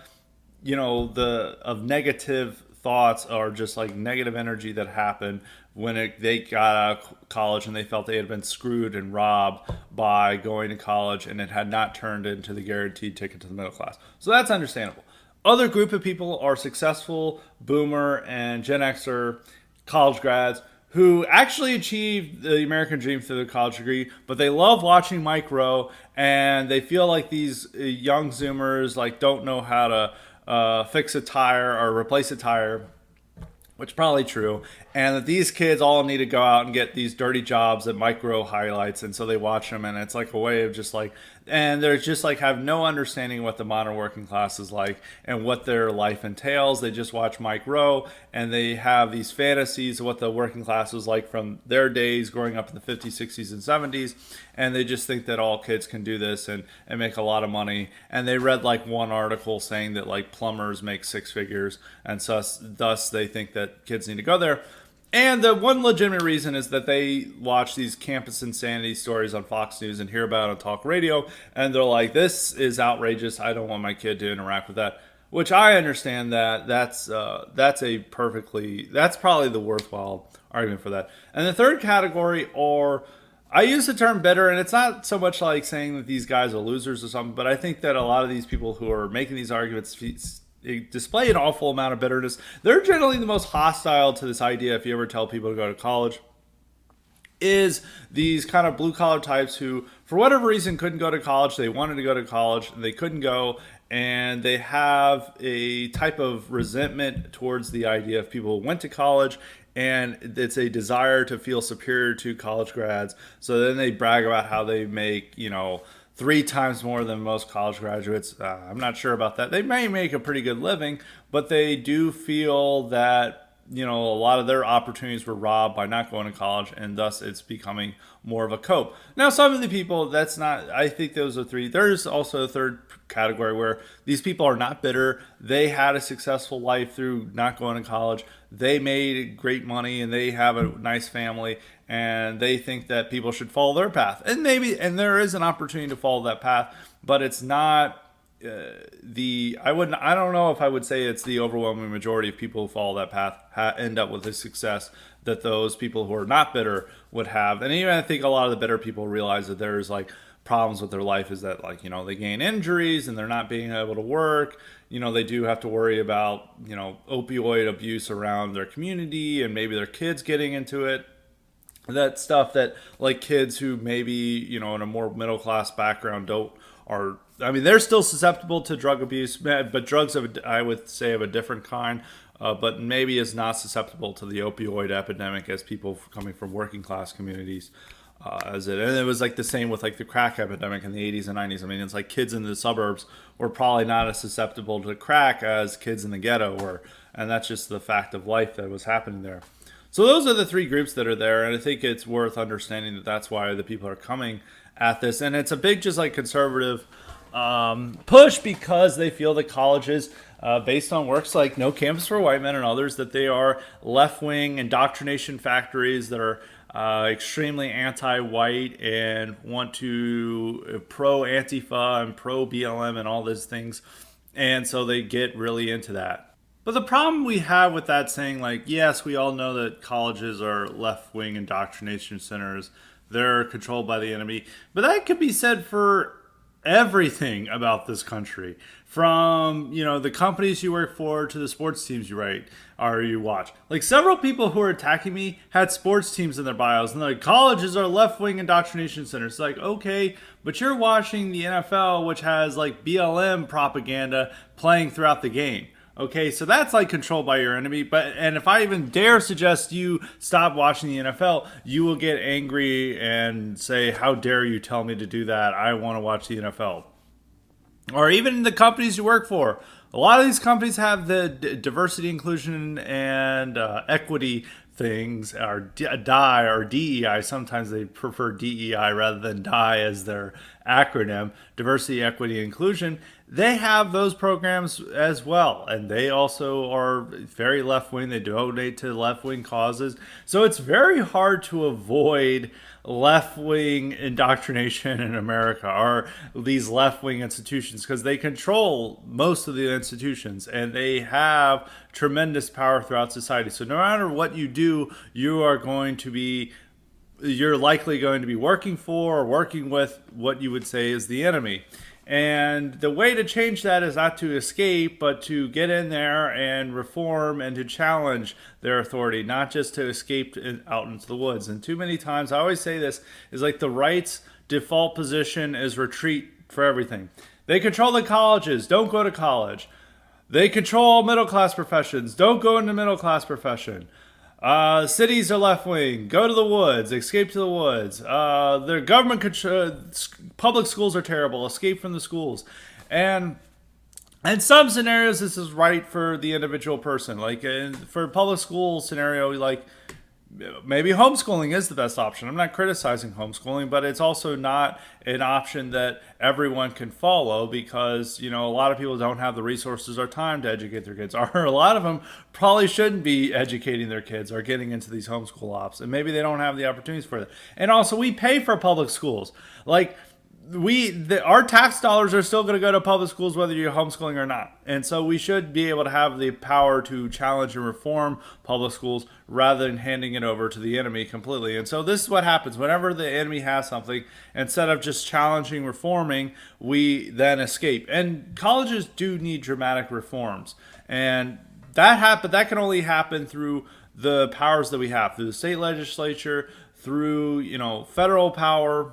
[SPEAKER 1] of negative thoughts or just like negative energy that happened when they got out of college and they felt they had been screwed and robbed by going to college and it had not turned into the guaranteed ticket to the middle class. So that's understandable. Other group of people are successful boomer and Gen Xer college grads who actually achieved the American dream through their college degree, but they love watching Mike Rowe and they feel like these young Zoomers like don't know how to fix a tire or replace a tire, which is probably true, and that these kids all need to go out and get these dirty jobs that Mike Rowe highlights, and so they watch them, and it's like a way of just like, and they're just like have no understanding of what the modern working class is like and what their life entails. They just watch Mike Rowe, and they have these fantasies of what the working class was like from their days growing up in the 50s, 60s, and 70s, and they just think that all kids can do this and make a lot of money. And they read like one article saying that like plumbers make six figures, and so thus they think that kids need to go there. And the one legitimate reason is that they watch these campus insanity stories on Fox News and hear about it on talk radio, and they're like, this is outrageous. I don't want my kid to interact with that. Which I understand that's probably the worthwhile argument for that. And the third category are, I use the term bitter, and it's not so much like saying that these guys are losers or something, but I think that a lot of these people who are making these arguments display an awful amount of bitterness. They're generally the most hostile to this idea, if you ever tell people to go to college, is these kind of blue collar types who, for whatever reason, couldn't go to college. They wanted to go to college, and they couldn't go, and they have a type of resentment towards the idea of people who went to college, and it's a desire to feel superior to college grads. So then they brag about how they make, 3 times more than most college graduates. I'm not sure about that. They may make a pretty good living, but they do feel that, a lot of their opportunities were robbed by not going to college, and thus it's becoming more of a cope. Now, some of the people, that's not, I think those are three. There's also a third category where these people are not bitter. They had a successful life through not going to college. They made great money and they have a nice family, and they think that people should follow their path. And there is an opportunity to follow that path, but it's not I don't know if I would say it's the overwhelming majority of people who follow that path end up with the success that those people who are not bitter would have. And even I think a lot of the bitter people realize that there's like problems with their life, is that like, they gain injuries and they're not being able to work. They do have to worry about, opioid abuse around their community, and maybe their kids getting into it. That stuff that like kids who maybe, in a more middle class background they're still susceptible to drug abuse, but drugs I would say of a different kind, but maybe is not susceptible to the opioid epidemic as people coming from working class communities. And it was like the same with like the crack epidemic in the 80s and 90s. I mean, it's like kids in the suburbs were probably not as susceptible to crack as kids in the ghetto were, and that's just the fact of life that was happening there. So those are the three groups that are there, and I think it's worth understanding that that's why the people are coming at this. And it's a big just like conservative push, because they feel that colleges, based on works like No Campus for White Men and others, that they are left-wing indoctrination factories that are extremely anti-white and want to pro-Antifa and pro-BLM and all those things. And so they get really into that. But the problem we have with that saying, like, yes, we all know that colleges are left-wing indoctrination centers, they're controlled by the enemy. But that could be said for everything about this country, from the companies you work for to the sports teams you write or you watch. Like, several people who are attacking me had sports teams in their bios, and they're like, colleges are left-wing indoctrination centers. It's like, okay, but you're watching the NFL, which has like BLM propaganda playing throughout the game. Okay, so that's like controlled by your enemy. And if I even dare suggest you stop watching the NFL, you will get angry and say, how dare you tell me to do that? I want to watch the NFL. Or even the companies you work for. A lot of these companies have the diversity, inclusion, and equity things, or DI or DEI. Sometimes they prefer DEI rather than DI as their acronym, diversity, equity, inclusion. They have those programs as well, and they also are very left-wing. They donate to left-wing causes. So it's very hard to avoid left-wing indoctrination in America, or these left-wing institutions, because they control most of the institutions and they have tremendous power throughout society. So no matter what you do, you're likely going to be working for or working with what you would say is the enemy. And the way to change that is not to escape, but to get in there and reform and to challenge their authority, not just to escape out into the woods. And too many times, I always say this, is like the right's default position is retreat for everything. They control the colleges, don't go to college. They control middle-class professions, don't go into middle-class profession. Cities are left-wing. Go to the woods. Escape to the woods. Their government public schools are terrible. Escape from the schools. And in some scenarios, this is right for the individual person. Like for a public school scenario, like maybe homeschooling is the best option. I'm not criticizing homeschooling, but it's also not an option that everyone can follow, because a lot of people don't have the resources or time to educate their kids, or a lot of them probably shouldn't be educating their kids or getting into these homeschool ops, and maybe they don't have the opportunities for that. And also, we pay for public schools. Like, our tax dollars are still going to go to public schools whether you're homeschooling or not. And so we should be able to have the power to challenge and reform public schools rather than handing it over to the enemy completely. And so this is what happens whenever the enemy has something. Instead of just challenging, reforming, we then escape. And colleges do need dramatic reforms, and that can only happen through the powers that we have, through the state legislature, through federal power.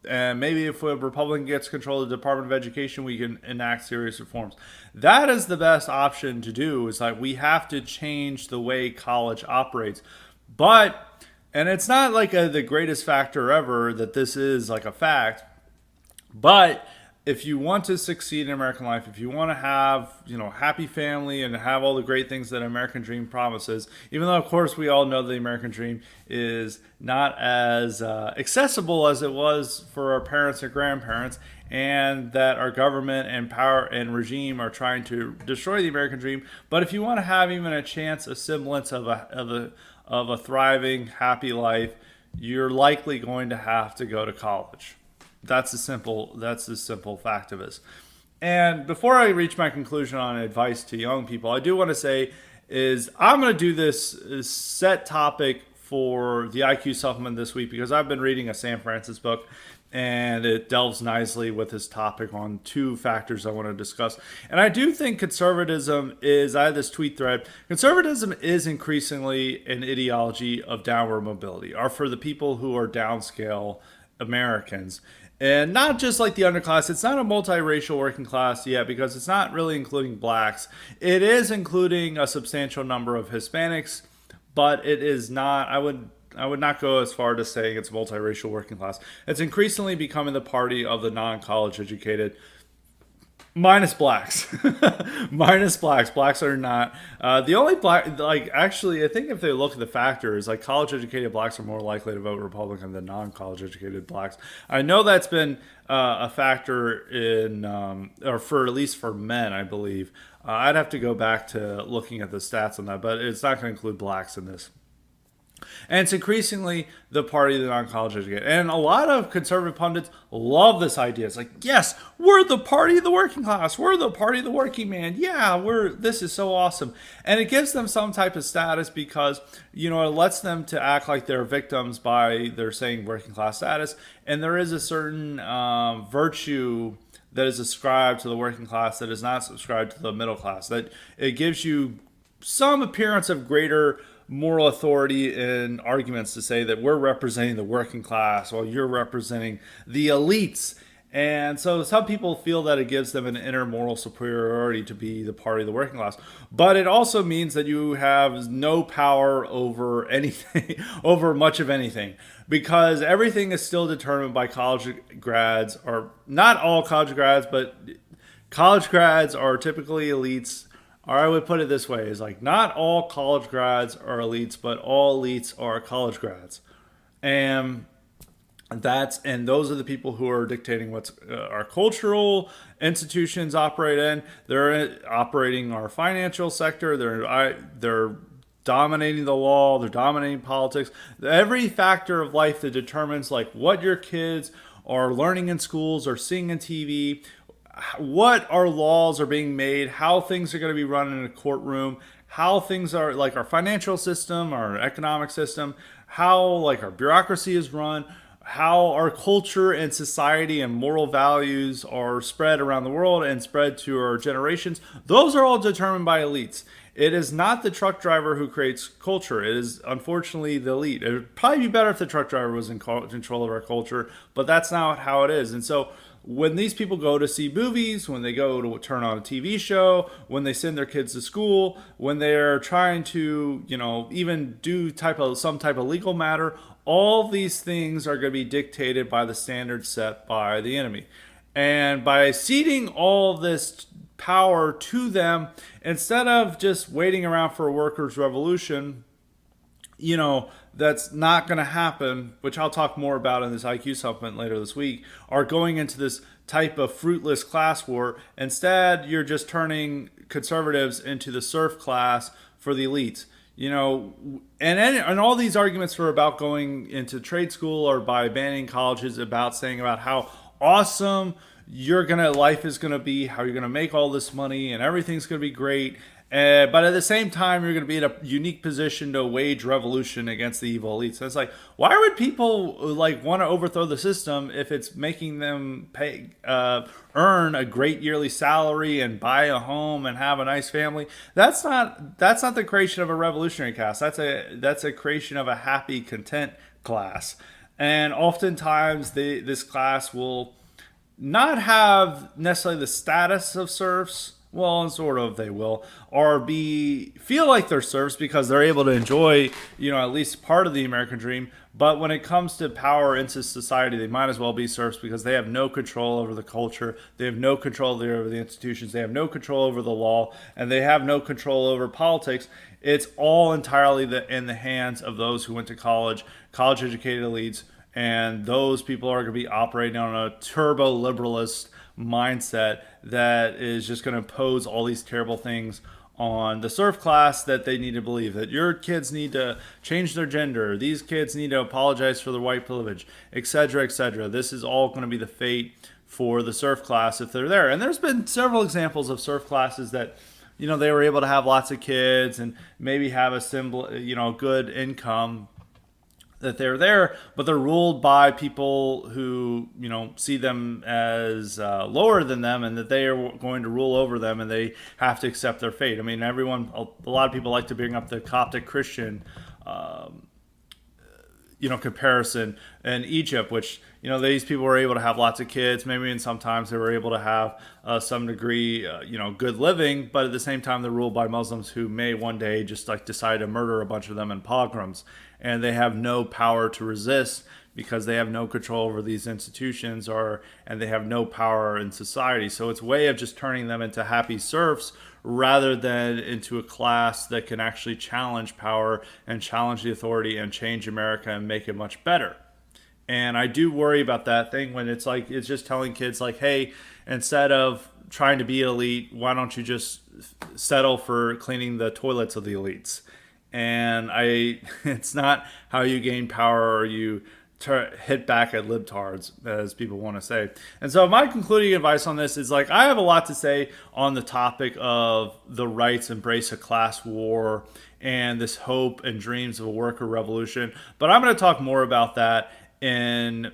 [SPEAKER 1] And maybe if a Republican gets control of the Department of Education, we can enact serious reforms. That is the best option to do. Is like, we have to change the way college operates. And it's not like the greatest factor ever that this is like a fact. But if you want to succeed in American life, if you want to have, happy family and have all the great things that American dream promises, even though, of course, we all know the American dream is not as accessible as it was for our parents and grandparents, and that our government and power and regime are trying to destroy the American dream. But if you want to have even a chance, a semblance of a thriving, happy life, you're likely going to have to go to college. That's the simple fact of it. And before I reach my conclusion on advice to young people, I do want to say is I'm going to do this set topic for the IQ supplement this week, because I've been reading a Sam Francis book, and it delves nicely with this topic on two factors I want to discuss. And I do think conservatism is, I had this tweet thread, conservatism is increasingly an ideology of downward mobility, or for the people who are downscale Americans. And not just like the underclass. It's not a multiracial working class yet, because it's not really including blacks. It is including a substantial number of Hispanics, but it is not, I would not go as far to saying it's multiracial working class. It's increasingly becoming the party of the non-college educated, minus blacks. Minus blacks. Blacks are not. The only black, actually, I think if they look at the factors, college educated blacks are more likely to vote Republican than non-college educated blacks. I know that's been a factor in, or for at least for men, I believe. I'd have to go back to looking at the stats on that, but it's not going to include blacks in this. And it's increasingly the party of the non-college educated. And a lot of conservative pundits love this idea. It's like, yes, we're the party of the working class. We're the party of the working man. Yeah, this is so awesome. And it gives them some type of status because, it lets them to act like they're victims by their saying working class status. And there is a certain virtue that is ascribed to the working class that is not subscribed to the middle class. That it gives you some appearance of greater moral authority in arguments to say that we're representing the working class while you're representing the elites. And so some people feel that it gives them an inner moral superiority to be the party of the working class. But it also means that you have no power over anything, over much of anything, because everything is still determined by college grads, or not all college grads, but college grads are typically elites. Or I would put it this way, is like not all college grads are elites, but all elites are college grads. And those are the people who are dictating what's our cultural institutions operate in. They're operating our financial sector. They're dominating the law. They're dominating politics. Every factor of life that determines like what your kids are learning in schools or seeing in TV, what our laws are being made, how things are going to be run in a courtroom, how things are like our financial system, our economic system, how like our bureaucracy is run, how our culture and society and moral values are spread around the world and spread to our generations. Those are all determined by elites. It is not the truck driver who creates culture. It is unfortunately the elite. It would probably be better if the truck driver was in control of our culture, but that's not how it is. And so when these people go to see movies, when they go to turn on a TV show, when they send their kids to school, when they're trying to, even do some type of legal matter, all these things are going to be dictated by the standards set by the enemy. And by ceding all this power to them, instead of just waiting around for a workers' revolution, that's not going to happen, which I'll talk more about in this IQ supplement later this week, are going into this type of fruitless class war. Instead, you're just turning conservatives into the serf class for the elites. And all these arguments were about going into trade school or by banning colleges, about saying about how awesome life is gonna be, how you're gonna make all this money and everything's gonna be great. But at the same time, you're going to be in a unique position to wage revolution against the evil elites. So it's like, why would people want to overthrow the system if it's making them earn a great yearly salary and buy a home and have a nice family? That's not the creation of a revolutionary class. That's a creation of a happy, content class. And oftentimes, this class will not have necessarily the status of serfs. Well, and sort of they will, or feel like they're serfs because they're able to enjoy, at least part of the American dream. But when it comes to power into society, they might as well be serfs because they have no control over the culture. They have no control over the institutions. They have no control over the law, and they have no control over politics. It's all entirely in the hands of those who went to college-educated elites, and those people are going to be operating on a turbo-liberalist mindset that is just going to impose all these terrible things on the serf class that they need to believe, that your kids need to change their gender, these kids need to apologize for their white privilege, etc., etc. This is all going to be the fate for the serf class if they're there. And there's been several examples of serf classes that they were able to have lots of kids and maybe have a good income, that they're there, but they're ruled by people who, see them as lower than them, and that they are going to rule over them, and they have to accept their fate. I mean, a lot of people like to bring up the Coptic Christian, comparison in Egypt, which, these people were able to have lots of kids, maybe, and sometimes they were able to have some degree, good living, but at the same time, they're ruled by Muslims who may one day just decide to murder a bunch of them in pogroms. And they have no power to resist because they have no control over these institutions, and they have no power in society. So it's a way of just turning them into happy serfs rather than into a class that can actually challenge power and challenge the authority and change America and make it much better. And I do worry about that thing when it's just telling kids hey, instead of trying to be elite, why don't you just settle for cleaning the toilets of the elites? And it's not how you gain power or you hit back at libtards, as people want to say. And so my concluding advice on this is like, I have a lot to say on the topic of the right's embrace of class war and this hope and dreams of a worker revolution. But I'm going to talk more about that in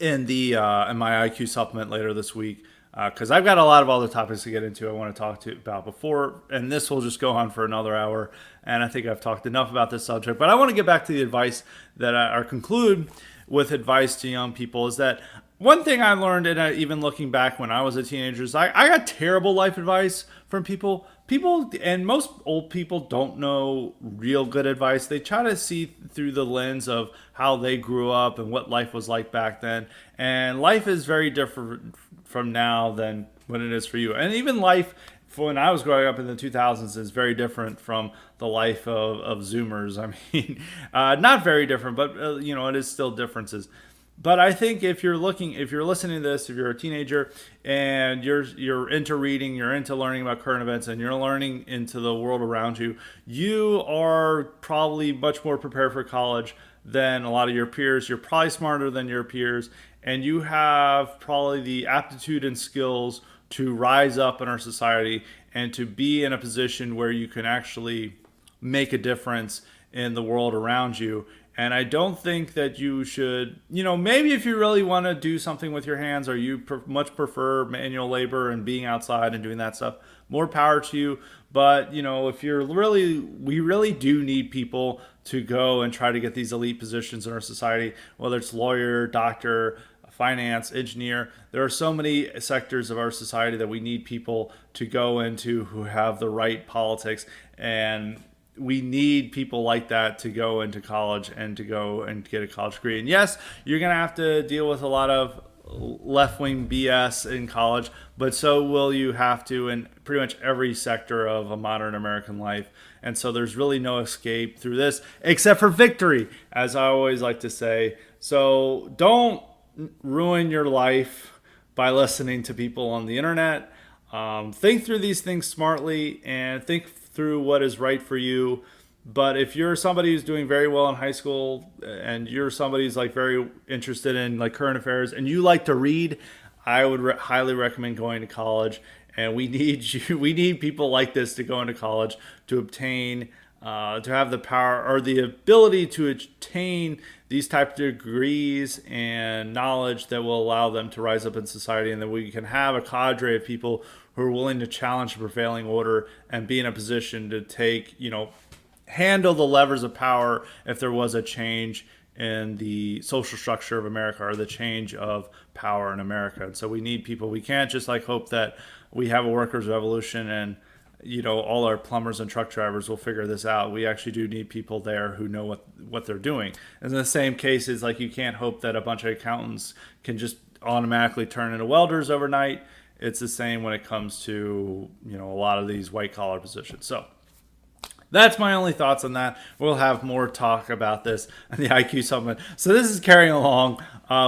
[SPEAKER 1] my IQ supplement later this week, because I've got a lot of other topics to get into. I want to talk to about before, and this will just go on for another hour. And I think I've talked enough about this subject. But I want to get back to the advice or conclude with advice to young people is that one thing I learned, and even looking back when I was a teenager, is I got terrible life advice from people. People, and most old people don't know real good advice. They try to see through the lens of how they grew up and what life was like back then. And life is very different from now than when it is for you. And even life for when I was growing up in the 2000s is very different from the life of Zoomers. I mean, not very different, but it is still differences. But I think if you're listening to this, if you're a teenager and you're into reading, you're into learning about current events, and you're learning into the world around you, you are probably much more prepared for college than a lot of your peers. You're probably smarter than your peers, and you have probably the aptitude and skills to rise up in our society and to be in a position where you can actually make a difference in the world around you. And I don't think that you should, maybe if you really want to do something with your hands, or you much prefer manual labor and being outside and doing that stuff, more power to you. But, if we really do need people to go and try to get these elite positions in our society, whether it's lawyer, doctor, finance, engineer. There are so many sectors of our society that we need people to go into who have the right politics, and we need people like that to go into college and to go and get a college degree. And yes, you're going to have to deal with a lot of left-wing BS in college, but so will you have to in pretty much every sector of a modern American life. And so there's really no escape through this except for victory, as I always like to say. So don't ruin your life by listening to people on the internet. Think through these things smartly and think through what is right for you. But if you're somebody who's doing very well in high school and you're somebody who's like very interested in like current affairs and you like to read, I would highly recommend going to college. And we need people like this to go into college to obtain, to have the power or the ability to attain these type of degrees and knowledge that will allow them to rise up in society, and that we can have a cadre of people who are willing to challenge the prevailing order and be in a position to take, handle the levers of power if there was a change in the social structure of America or the change of power in America. And so we need people. We can't just like hope that we have a workers' revolution and all our plumbers and truck drivers will figure this out. We actually do need people there who know what they're doing. And in the same case is like you can't hope that a bunch of accountants can just automatically turn into welders overnight. It's the same when it comes to a lot of these white collar positions. So that's my only thoughts on that. We'll have more talk about this in the IQ supplement. So this is carrying along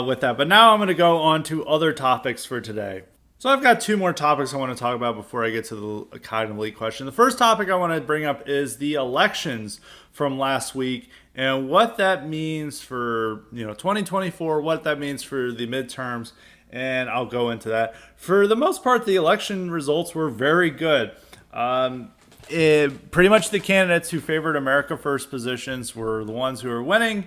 [SPEAKER 1] with that. But now I'm going to go on to other topics for today. So I've got two more topics I want to talk about before I get to the cognitive elite question. The first topic I want to bring up is the elections from last week and what that means for 2024, what that means for the midterms, and I'll go into that. For the most part, the election results were very good. Pretty much the candidates who favored America First positions were the ones who were winning.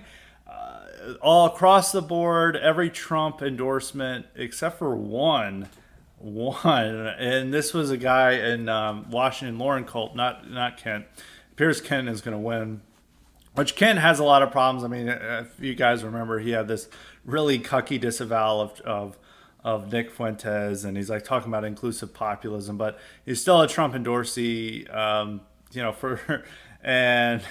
[SPEAKER 1] All across the board, every Trump endorsement except for one, and this was a guy in Washington, Lauren Colt, not Kent. Appears Kent is going to win, which Kent has a lot of problems. I mean, if you guys remember, he had this really cucky disavowal of Nick Fuentes, and he's like talking about inclusive populism, but he's still a Trump endorsee, and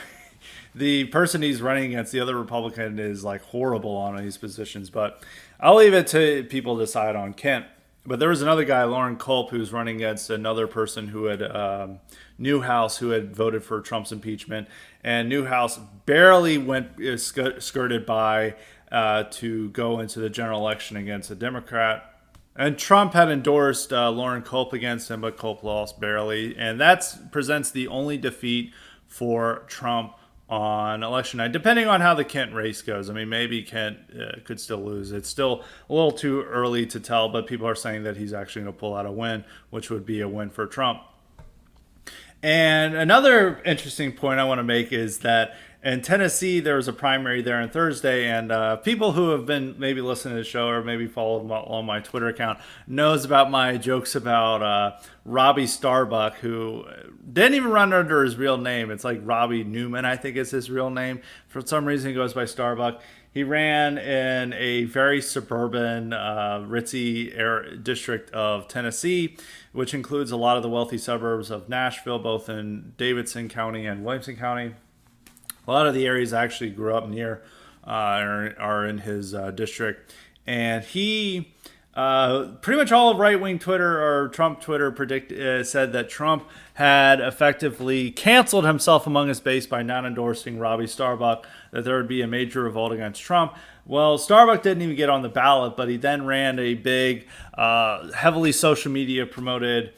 [SPEAKER 1] the person he's running against, the other Republican, is like horrible on these positions. But I'll leave it to people to decide on Kent. But there was another guy, Lauren Culp, who was running against another person who had Newhouse, who had voted for Trump's impeachment, and Newhouse barely skirted by to go into the general election against a Democrat. And Trump had endorsed Lauren Culp against him, but Culp lost barely. And that presents the only defeat for Trump on election night, depending on how the Kent race goes. I mean, maybe Kent could still lose. It's still a little too early to tell, but people are saying that he's actually going to pull out a win, which would be a win for Trump. And another interesting point I want to make is that in Tennessee, there was a primary there on Thursday, and people who have been maybe listening to the show or maybe followed on my Twitter account knows about my jokes about Robbie Starbuck, who didn't even run under his real name. It's like Robbie Newman, I think is his real name. For some reason, he goes by Starbuck. He ran in a very suburban, ritzy district of Tennessee, which includes a lot of the wealthy suburbs of Nashville, both in Davidson County and Williamson County. A lot of the areas I actually grew up near are in his district. And he, pretty much all of right-wing Twitter or Trump Twitter said that Trump had effectively canceled himself among his base by not endorsing Robbie Starbuck, that there would be a major revolt against Trump. Well, Starbuck didn't even get on the ballot, but he then ran a big, heavily social media promoted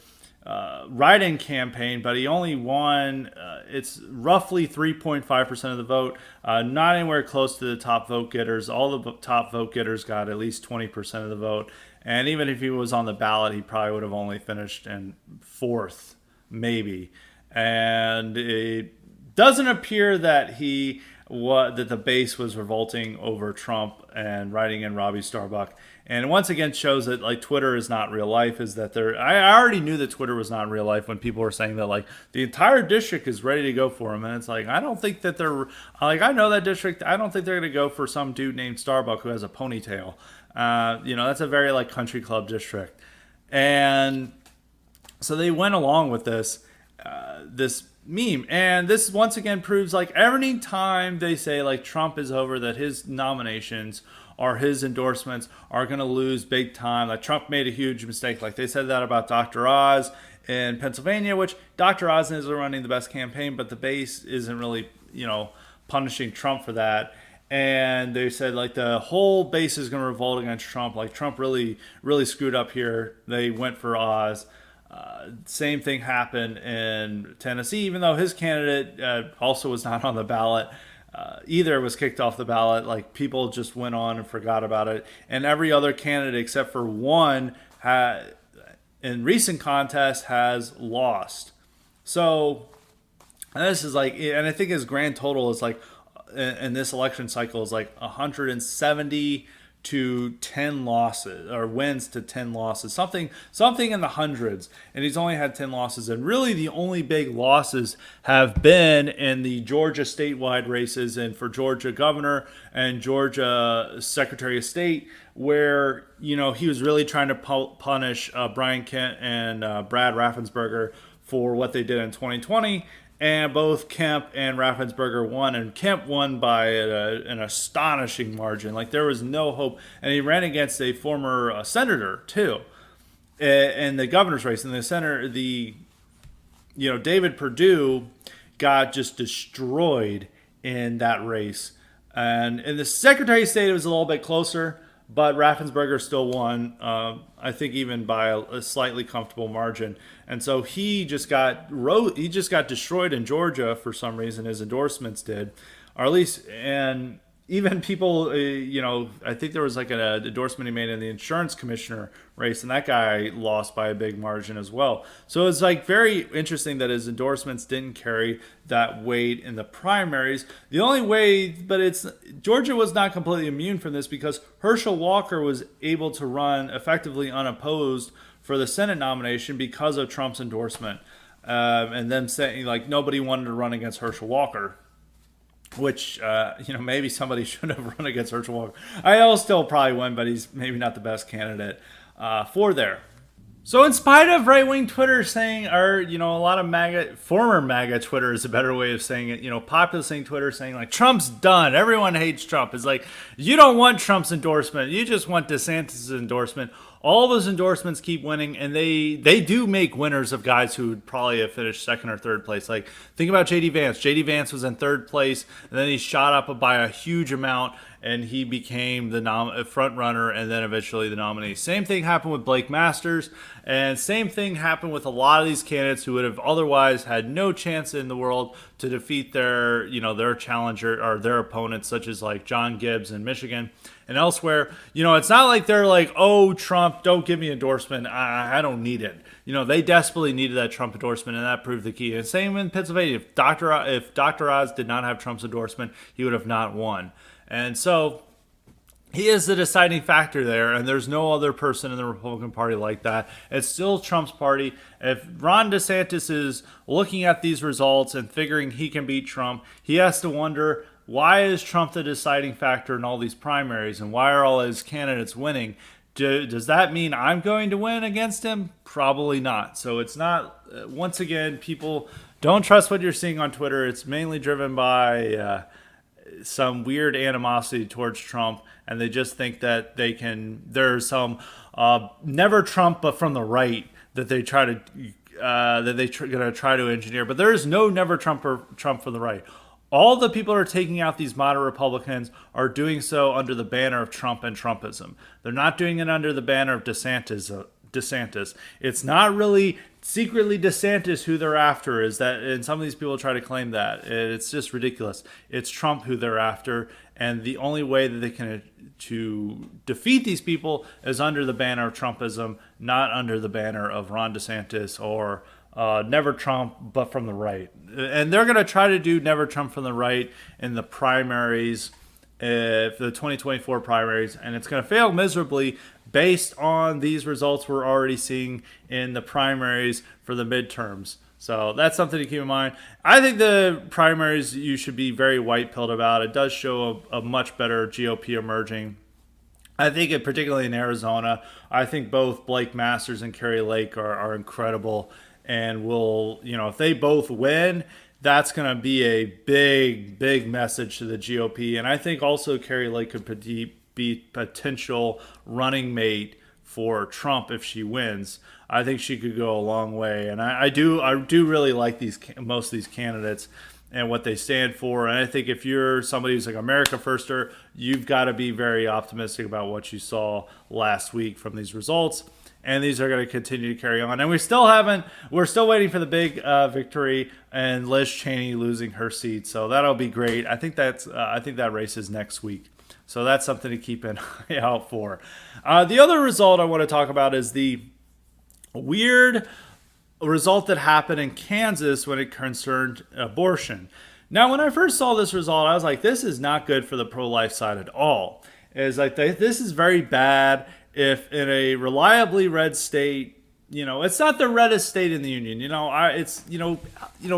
[SPEAKER 1] write-in campaign, but he only won, it's roughly 3.5% of the vote, not anywhere close to the top vote getters. All the top vote getters got at least 20% of the vote, and even if he was on the ballot, he probably would have only finished in fourth, maybe. And it doesn't appear that that the base was revolting over Trump and writing in Robbie Starbuck. And once again shows that like Twitter is not real life. Is that I already knew that Twitter was not real life when people were saying that like the entire district is ready to go for him, and it's like I don't think that they're like I know that district. I don't think they're gonna go for some dude named Starbuck who has a ponytail. That's a very like country club district, and so they went along with this meme. And this once again proves like every time they say like Trump is over, that his nominations or his endorsements are going to lose big time. Like Trump made a huge mistake. Like they said that about Dr. Oz in Pennsylvania, which Dr. Oz isn't running the best campaign, but the base isn't really, punishing Trump for that. And they said like the whole base is going to revolt against Trump. Like Trump really, really screwed up here. They went for Oz. Same thing happened in Tennessee, even though his candidate also was not on the ballot. Either was kicked off the ballot. Like people just went on and forgot about it. And every other candidate except for one in recent contests has lost. So and this is like, and I think his grand total is like in this election cycle is like 170 to 10 losses, or wins to 10 losses, something in the hundreds, and he's only had 10 losses. And really the only big losses have been in the Georgia statewide races and for Georgia governor and Georgia secretary of state, where he was really trying to punish Brian Kemp and Brad Raffensperger for what they did in 2020. And both Kemp and Raffensperger won, and Kemp won by an astonishing margin. Like there was no hope, and he ran against a former senator too, in the governor's race. And David Perdue got just destroyed in that race. And in the Secretary of State, it was a little bit closer, but Raffensperger still won, I think even by a slightly comfortable margin. And so he just got destroyed in Georgia for some reason. His endorsements did, or at least, and even people, I think there was like an endorsement he made in the insurance commissioner race, and that guy lost by a big margin as well. So it's like very interesting that his endorsements didn't carry that weight in the primaries. The only way, but Georgia was not completely immune from this, because Herschel Walker was able to run effectively unopposed for the Senate nomination because of Trump's endorsement, and them saying like nobody wanted to run against Herschel Walker. Which, maybe somebody should have run against Herschel Walker. I'll still probably win, but he's maybe not the best candidate for there. So in spite of right-wing Twitter saying, or, a lot of former MAGA Twitter is a better way of saying it, populist Twitter saying like, Trump's done, everyone hates Trump. It's like, you don't want Trump's endorsement, you just want DeSantis' endorsement. all those endorsements keep winning, and they do make winners of guys who would probably have finished second or third place. Like, think about JD Vance. JD Vance was in third place, and then he shot up by a huge amount, and he became the front runner and then eventually the nominee. Same thing happened with Blake Masters, and same thing happened with a lot of these candidates who would have otherwise had no chance in the world to defeat their challenger or their opponents, such as like John Gibbs in Michigan and elsewhere. It's not like they're like, oh, Trump, don't give me endorsement. I don't need it. They desperately needed that Trump endorsement, and that proved the key. And same in Pennsylvania. If Dr. Oz did not have Trump's endorsement, he would have not won. And so he is the deciding factor there, and there's no other person in the Republican Party like that. It's still Trump's party. If Ron DeSantis is looking at these results and figuring he can beat Trump, he has to wonder, why is Trump the deciding factor in all these primaries, and why are all his candidates winning? Does that mean I'm going to win against him? Probably not. So it's not, once again, people don't trust what you're seeing on Twitter. It's mainly driven by some weird animosity towards Trump, and they just think that there's some never Trump but from the right that they try to gonna try to engineer. But there is no never Trump or Trump from the right. All the people who are taking out these moderate Republicans are doing so under the banner of Trump and Trumpism. They're not doing it under the banner of DeSantis. It's not really secretly DeSantis who they're after, and some of these people try to claim that. It's just ridiculous. It's Trump who they're after, and the only way that they can to defeat these people is under the banner of Trumpism, not under the banner of Ron DeSantis or never Trump but from the right. And they're going to try to do never Trump from the right in the primaries, the 2024 primaries, and it's going to fail miserably based on these results we're already seeing in the primaries for the midterms. So that's something to keep in mind. I think the primaries you should be very white-pilled about. It does show a much better GOP emerging. I think particularly in Arizona, I think both Blake Masters and Kari Lake are incredible, and if they both win, that's going to be a big, big message to the GOP. And I think also Kari Lake could be potential running mate for Trump if she wins. I think she could go a long way. And I do really like most of these candidates and what they stand for. And I think if you're somebody who's like America Firster, you've got to be very optimistic about what you saw last week from these results. And these are going to continue to carry on. And we're still waiting for the big victory and Liz Cheney losing her seat. So that'll be great. I think that race is next week. So that's something to keep an eye out for. The other result I want to talk about is the weird result that happened in Kansas when it concerned abortion. Now, when I first saw this result, I was like, this is not good for the pro-life side at all. It's like, this is very bad. If in a reliably red state, it's not the reddest state in the union. It's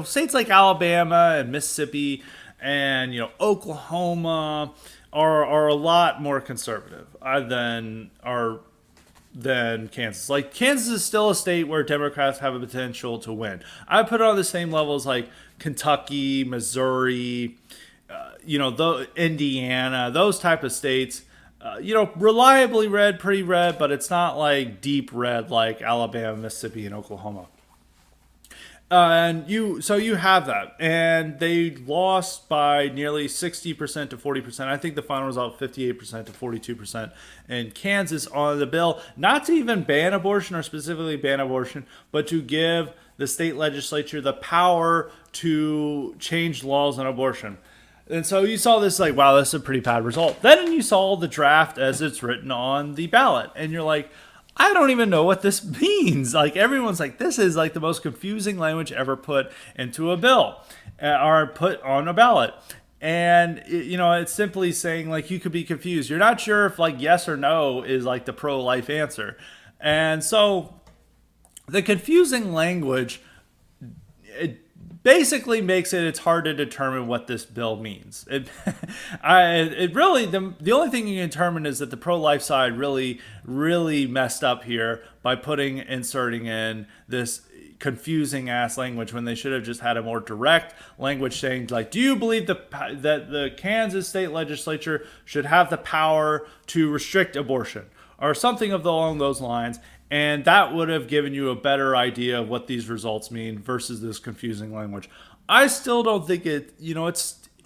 [SPEAKER 1] states like Alabama and Mississippi and Oklahoma are a lot more conservative than Kansas. Like, Kansas is still a state where Democrats have a potential to win. I put it on the same level as like Kentucky, Missouri, Indiana, those type of states. Reliably red, pretty red, but it's not like deep red like Alabama, Mississippi, and Oklahoma. So you have that, and they lost by nearly 60% to 40%. I think the final result 58% to 42% in Kansas on the bill, not to even ban abortion or specifically ban abortion, but to give the state legislature the power to change laws on abortion. And so you saw this like, wow, this is a pretty bad result. Then you saw the draft as it's written on the ballot. And you're like, I don't even know what this means. Like, everyone's like, this is like the most confusing language ever put into a bill or put on a ballot. And, it's simply saying like, you could be confused. You're not sure if like yes or no is like the pro-life answer. And so the confusing language, it basically makes it's hard to determine what this bill means. The only thing you can determine is that the pro-life side really, really messed up here by inserting in this confusing ass language when they should have just had a more direct language saying like, do you believe that the Kansas state legislature should have the power to restrict abortion? or something along those lines. And that would have given you a better idea of what these results mean versus this confusing language. I still don't think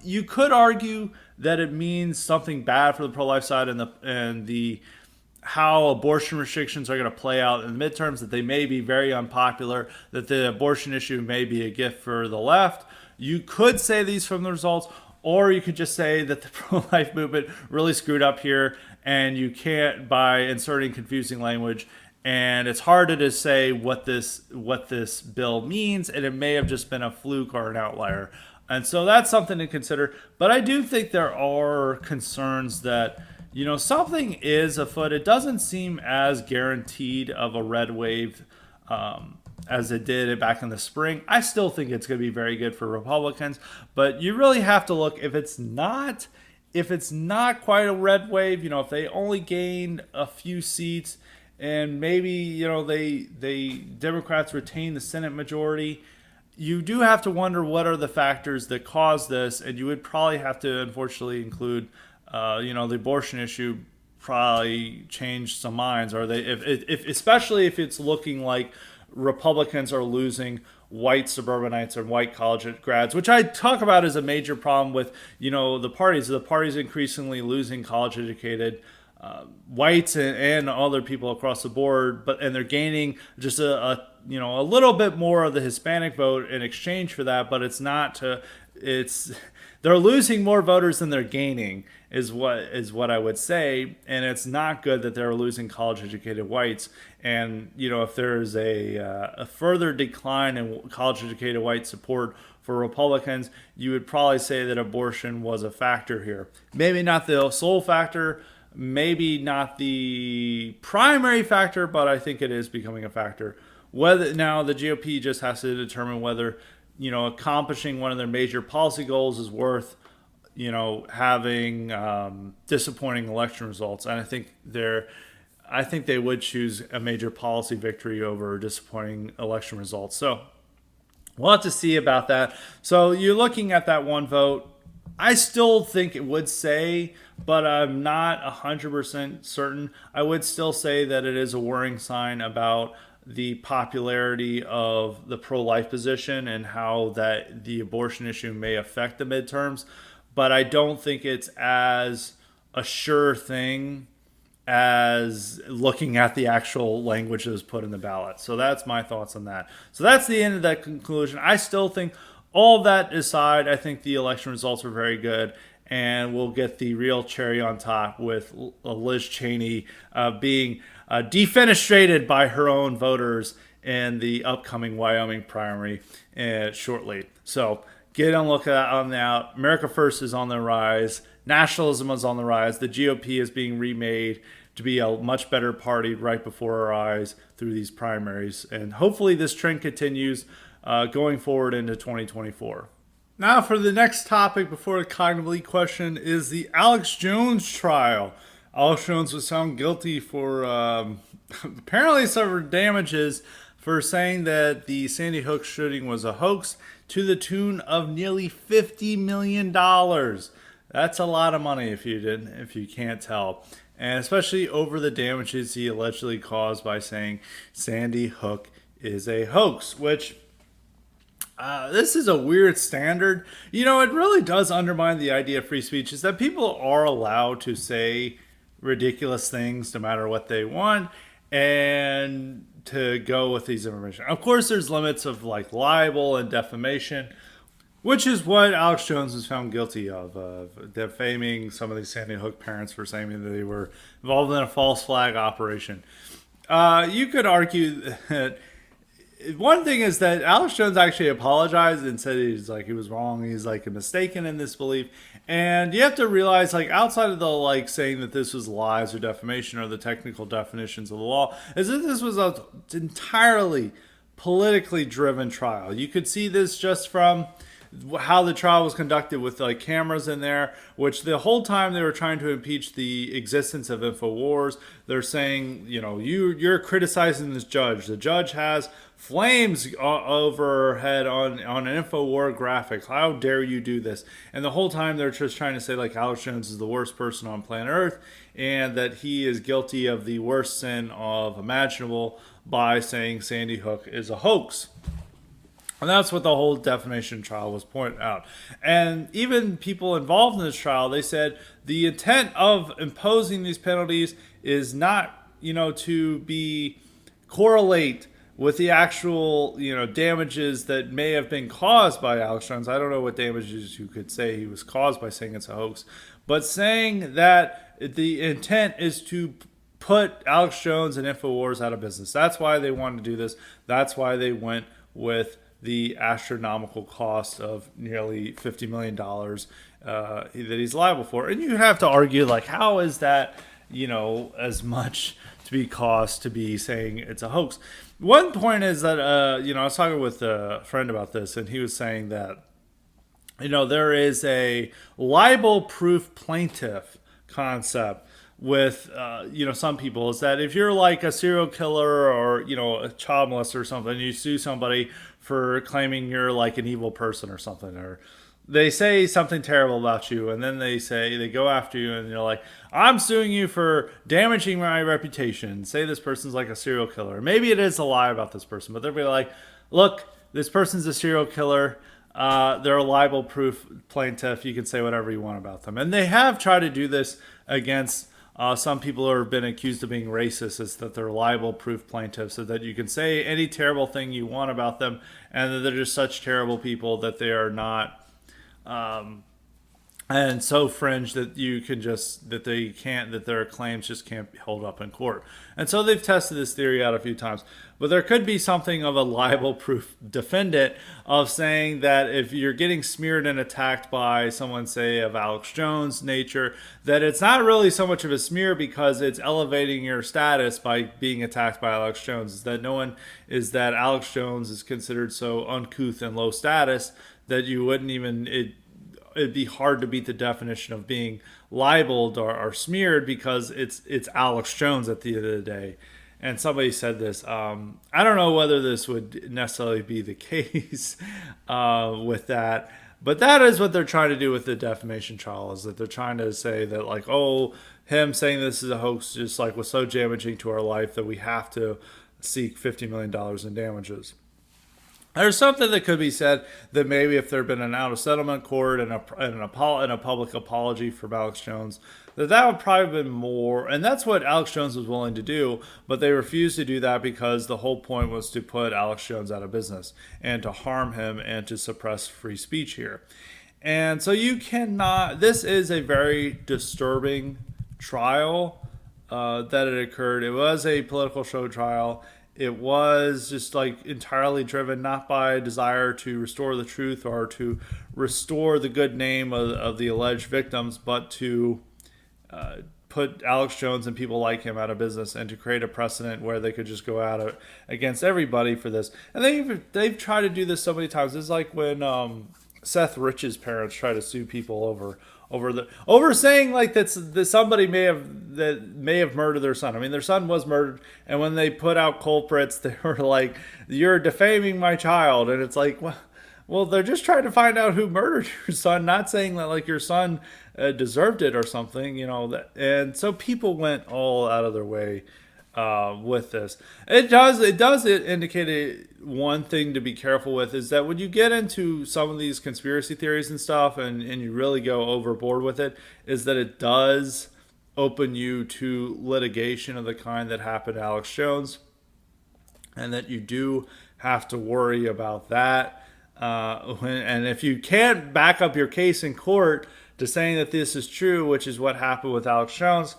[SPEAKER 1] you could argue that it means something bad for the pro-life side and the how abortion restrictions are going to play out in the midterms, that they may be very unpopular, that the abortion issue may be a gift for the left. You could say these from the results, or you could just say that the pro-life movement really screwed up here, and you can't by inserting confusing language. And it's harder to say what this bill means, and it may have just been a fluke or an outlier. And so that's something to consider. But I do think there are concerns that something is afoot. It doesn't seem as guaranteed of a red wave as it did back in the spring. I still think it's going to be very good for Republicans, but you really have to look if it's not quite a red wave. If they only gained a few seats and maybe they Democrats retain the Senate majority. You do have to wonder what are the factors that cause this, and you would probably have to unfortunately include the abortion issue probably changed some minds, or if especially if it's looking like Republicans are losing white suburbanites and white college grads, which I talk about as a major problem with the parties. The parties increasingly losing college educated whites and other people across the board, and they're gaining just a little bit more of the Hispanic vote in exchange for that. But they're losing more voters than they're gaining is what I would say, and it's not good that they're losing college educated whites. And if there's a further decline in college educated white support for Republicans, you would probably say that abortion was a factor here. Maybe not the sole factor, maybe not the primary factor, but I think it is becoming a factor. Whether now the GOP just has to determine whether accomplishing one of their major policy goals is worth having disappointing election results. And I think they would choose a major policy victory over disappointing election results. So we'll have to see about that. So you're looking at that one vote. I still think it would say, but I'm not 100% certain. I would still say that it is a worrying sign about the popularity of the pro-life position and how that the abortion issue may affect the midterms. But I don't think it's as a sure thing as looking at the actual language that was put in the ballot. So that's my thoughts on that. So that's the end of that conclusion. I still think all that aside, I think the election results were very good, and we'll get the real cherry on top with Liz Cheney being defenestrated by her own voters in the upcoming Wyoming primary shortly. So get on look at that on the out. America First is on the rise. Nationalism is on the rise. The GOP is being remade to be a much better party right before our eyes through these primaries. And hopefully this trend continues going forward into 2024. Now for the next topic before the cognitive leak question is the Alex Jones trial. Alex Jones was found guilty for apparently suffered damages for saying that the Sandy Hook shooting was a hoax to the tune of nearly $50 million. That's a lot of money if you can't tell. And especially over the damages he allegedly caused by saying Sandy Hook is a hoax, which this is a weird standard. It really does undermine the idea of free speech, is that people are allowed to say ridiculous things no matter what they want and to go with these information. Of course, there's limits of like libel and defamation, which is what Alex Jones was found guilty of defaming some of these Sandy Hook parents for saying that they were involved in a false flag operation. You could argue that one thing is that Alex Jones actually apologized and said he was wrong. He's mistaken in this belief. And you have to realize, outside of the saying that this was lies or defamation or the technical definitions of the law, is that this was an entirely politically driven trial. You could see this just from how the trial was conducted with like cameras in there, which the whole time they were trying to impeach the existence of InfoWars. They're saying, you're criticizing this judge. The judge has flames overhead on an InfoWar graphic. How dare you do this? And the whole time they're just trying to say like Alex Jones is the worst person on planet Earth and that he is guilty of the worst sin of imaginable by saying Sandy Hook is a hoax. And that's what the whole defamation trial was pointed out. And even people involved in this trial, they said the intent of imposing these penalties is not, to be correlate with the actual, damages that may have been caused by Alex Jones. I don't know what damages you could say he was caused by saying it's a hoax, but saying that the intent is to put Alex Jones and InfoWars out of business. That's why they wanted to do this. That's why they went with the astronomical cost of nearly $50 million that he's liable for. And you have to argue, like, how is that, as much to be cost to be saying it's a hoax? One point is that, I was talking with a friend about this, and he was saying that, there is a libel-proof plaintiff concept with some people, is that if you're like a serial killer or a child molester or something, you sue somebody for claiming you're like an evil person or something, or they say something terrible about you, and then they go after you, and you're like, I'm suing you for damaging my reputation. Say this person's like a serial killer. Maybe it is a lie about this person, but they'll be like, look, this person's a serial killer. They're a libel-proof plaintiff. You can say whatever you want about them. And they have tried to do this against some people who have been accused of being racist, is that they're libel-proof plaintiffs, so that you can say any terrible thing you want about them, and that they're just such terrible people that they are not, and so fringe that that their claims just can't be held up in court. And so they've tested this theory out a few times. But there could be something of a libel-proof defendant of saying that if you're getting smeared and attacked by someone, say, of Alex Jones' nature, that it's not really so much of a smear because it's elevating your status by being attacked by Alex Jones. Is that Alex Jones is considered so uncouth and low status that you wouldn't even... It'd be hard to beat the definition of being libeled or smeared because it's Alex Jones at the end of the day. And somebody said this. I don't know whether this would necessarily be the case with that, but that is what they're trying to do with the defamation trial, is that they're trying to say that, like, him saying this is a hoax just like was so damaging to our life that we have to seek $50 million in damages. There's something that could be said that maybe if there had been an out-of-settlement court and a public apology from Alex Jones, that would probably have been more, and that's what Alex Jones was willing to do, but they refused to do that because the whole point was to put Alex Jones out of business and to harm him and to suppress free speech here. And so this is a very disturbing trial that had occurred. It was a political show trial. It was just like entirely driven not by a desire to restore the truth or to restore the good name of the alleged victims, but to put Alex Jones and people like him out of business and to create a precedent where they could just go out against everybody for this. And they've tried to do this so many times. It's like when Seth Rich's parents try to sue people over saying like that somebody may have murdered their son. I mean, their son was murdered, and when they put out culprits, they were like, "You're defaming my child," and it's like, well, they're just trying to find out who murdered your son, not saying that like your son deserved it or something, that. And so people went all out of their way with this. It does indicate one thing to be careful with, is that when you get into some of these conspiracy theories and stuff and you really go overboard with it, is that it does open you to litigation of the kind that happened to Alex Jones, and that you do have to worry about that. And if you can't back up your case in court to saying that this is true, which is what happened with Alex Jones,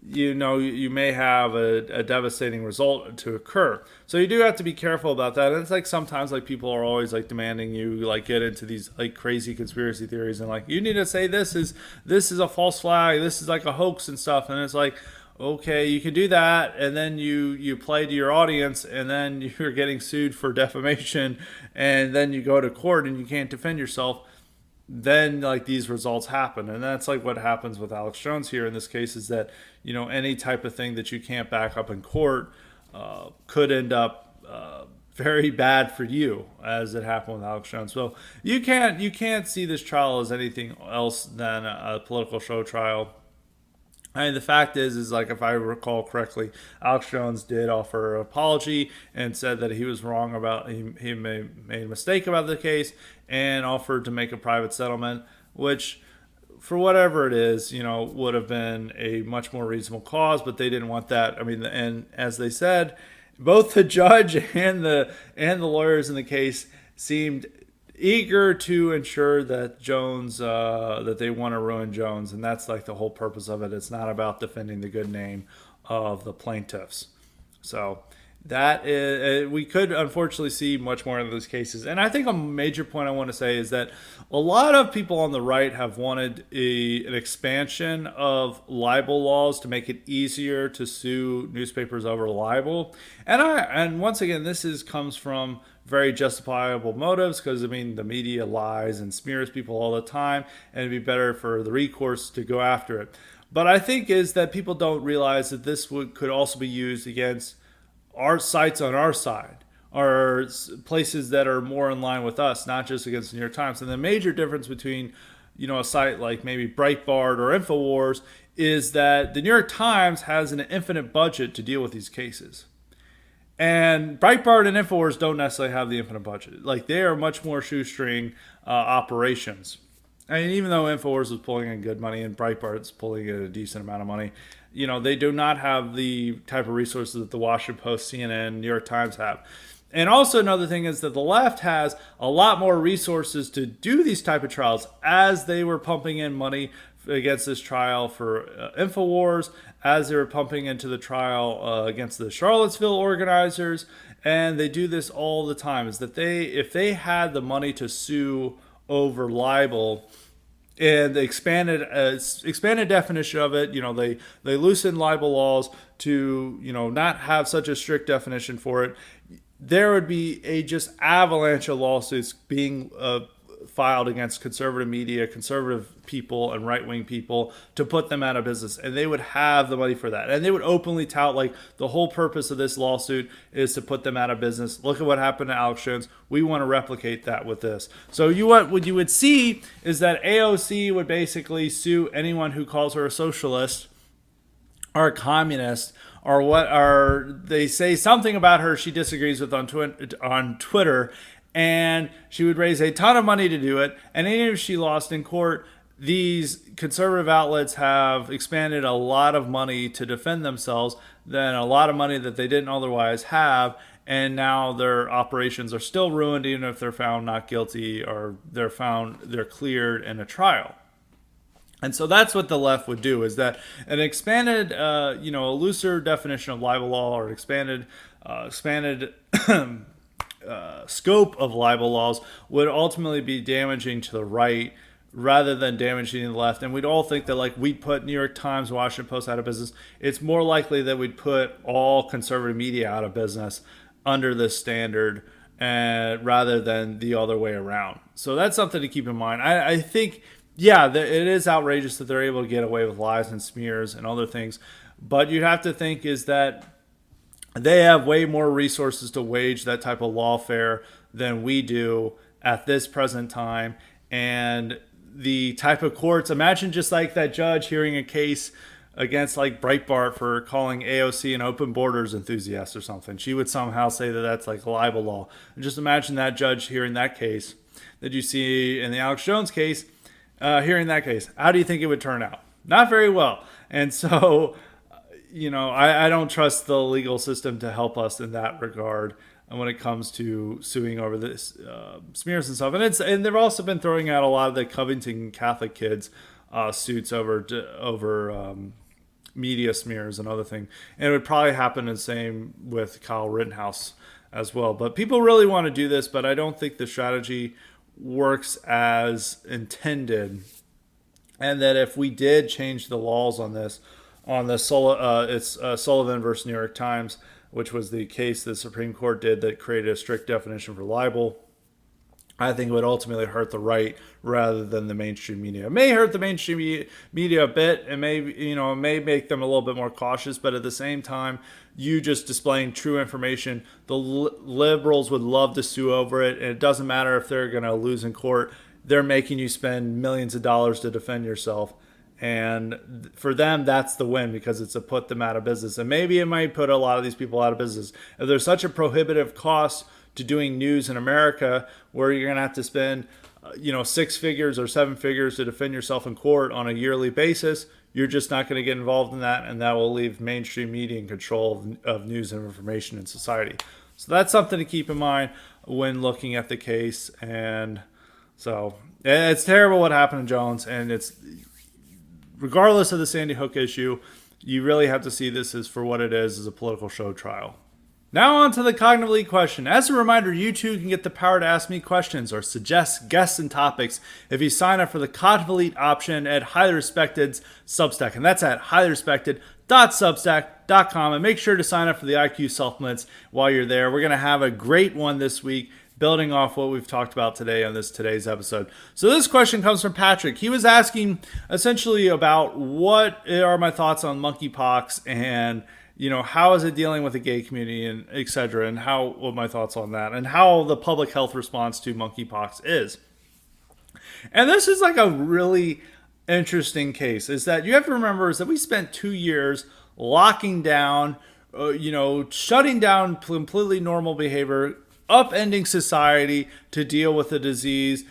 [SPEAKER 1] you may have a devastating result to occur. So you do have to be careful about that. And it's like sometimes like people are always like demanding you like get into these like crazy conspiracy theories and like you need to say this is a false flag, this is like a hoax and stuff. And it's like, okay, you can do that, and then you play to your audience, and then you're getting sued for defamation, and then you go to court and you can't defend yourself. Then like these results happen, and that's like what happens with Alex Jones here in this case, is that any type of thing that you can't back up in court could end up very bad for you, as it happened with Alex Jones. So you can't see this trial as anything else than a political show trial. I mean, the fact is like, if I recall correctly, Alex Jones did offer an apology and said that he was wrong about he made a mistake about the case, and offered to make a private settlement, which, for whatever it is, would have been a much more reasonable cause, but they didn't want that. I mean, and as they said, both the judge and the lawyers in the case seemed eager to ensure that Jones, that they want to ruin Jones, and that's like the whole purpose of it. It's not about defending the good name of the plaintiffs. So that is, we could unfortunately see much more in those cases. And I think a major point I want to say is that a lot of people on the right have wanted an expansion of libel laws to make it easier to sue newspapers over libel. And once again, comes from very justifiable motives, because I mean, the media lies and smears people all the time, and it'd be better for the recourse to go after it. But I think is that people don't realize that this could also be used against our sites on our side, or places that are more in line with us, not just against the New York Times. And the major difference between a site like maybe Breitbart or InfoWars is that the New York Times has an infinite budget to deal with these cases. And Breitbart and InfoWars don't necessarily have the infinite budget. Like, they are much more shoestring operations. I mean, even though InfoWars was pulling in good money and Breitbart's pulling in a decent amount of money, they do not have the type of resources that the Washington Post, CNN, New York Times have. And also another thing is that the left has a lot more resources to do these type of trials, as they were pumping in money against this trial for InfoWars, as they were pumping into the trial against the Charlottesville organizers. And they do this all the time, is that if they had the money to sue over libel, and the expanded definition of it, they loosened libel laws to not have such a strict definition for it, there would be a just avalanche of lawsuits being filed against conservative media, conservative people, and right-wing people to put them out of business. And they would have the money for that. And they would openly tout, like, the whole purpose of this lawsuit is to put them out of business. Look at what happened to Alex Jones. We want to replicate that with this. So what you would see is that AOC would basically sue anyone who calls her a socialist or a communist, or they say something about her she disagrees with on Twitter, and she would raise a ton of money to do it. And even if she lost in court, these conservative outlets have expanded a lot of money to defend themselves, then a lot of money that they didn't otherwise have, and now their operations are still ruined, even if they're found not guilty, or they're cleared in a trial. And so that's what the left would do, is that an expanded, a looser definition of libel law, or an expanded scope of libel laws, would ultimately be damaging to the right rather than damaging the left. And we'd all think that, like, we'd put New York Times, Washington Post out of business. It's more likely that we'd put all conservative media out of business under this standard, rather than the other way around. So that's something to keep in mind. I think, yeah, it is outrageous that they're able to get away with lies and smears and other things. But you'd have to think is that they have way more resources to wage that type of lawfare than we do at this present time. And the type of courts, imagine just like that judge hearing a case against like Breitbart for calling AOC an open borders enthusiast or something. She would somehow say that that's like libel law. And just imagine that judge hearing that case that you see in the Alex Jones case, hearing that case. How do you think it would turn out? Not very well. And so, I don't trust the legal system to help us in that regard, and when it comes to suing over this smears and stuff. And they've also been throwing out a lot of the Covington Catholic kids suits over media smears and other things. And it would probably happen the same with Kyle Rittenhouse as well. But people really want to do this, but I don't think the strategy works as intended. And that if we did change the laws on this, on the Sullivan versus New York Times, which was the case the Supreme Court did that created a strict definition for libel. I think it would ultimately hurt the right rather than the mainstream media. It may hurt the mainstream media a bit. It may make them a little bit more cautious, but at the same time, you just displaying true information, the liberals would love to sue over it, and it doesn't matter if they're going to lose in court. They're making you spend millions of dollars to defend yourself. And for them, that's the win because it's to put them out of business. And maybe it might put a lot of these people out of business. If there's such a prohibitive cost to doing news in America where you're going to have to spend, 6 figures or 7 figures to defend yourself in court on a yearly basis, you're just not going to get involved in that. And that will leave mainstream media in control of news and information in society. So that's something to keep in mind when looking at the case. And so it's terrible what happened to Jones. And it's, regardless of the Sandy Hook issue, you really have to see this as for what it is, as a political show trial. Now on to the Cognitive Elite question. As a reminder, you too can get the power to ask me questions or suggest guests and topics if you sign up for the Cognitive Elite option at Highly Respected's Substack. And that's at highlyrespected.substack.com. And make sure to sign up for the IQ Supplements while you're there. We're going to have a great one this week, building off what we've talked about today on today's episode. So this question comes from Patrick. He was asking essentially about what are my thoughts on monkeypox and how is it dealing with the gay community and et cetera, and what my thoughts on that and how the public health response to monkeypox is. And this is like a really interesting case, is that you have to remember is that we spent 2 years locking down, shutting down completely normal behavior, upending society to deal with a disease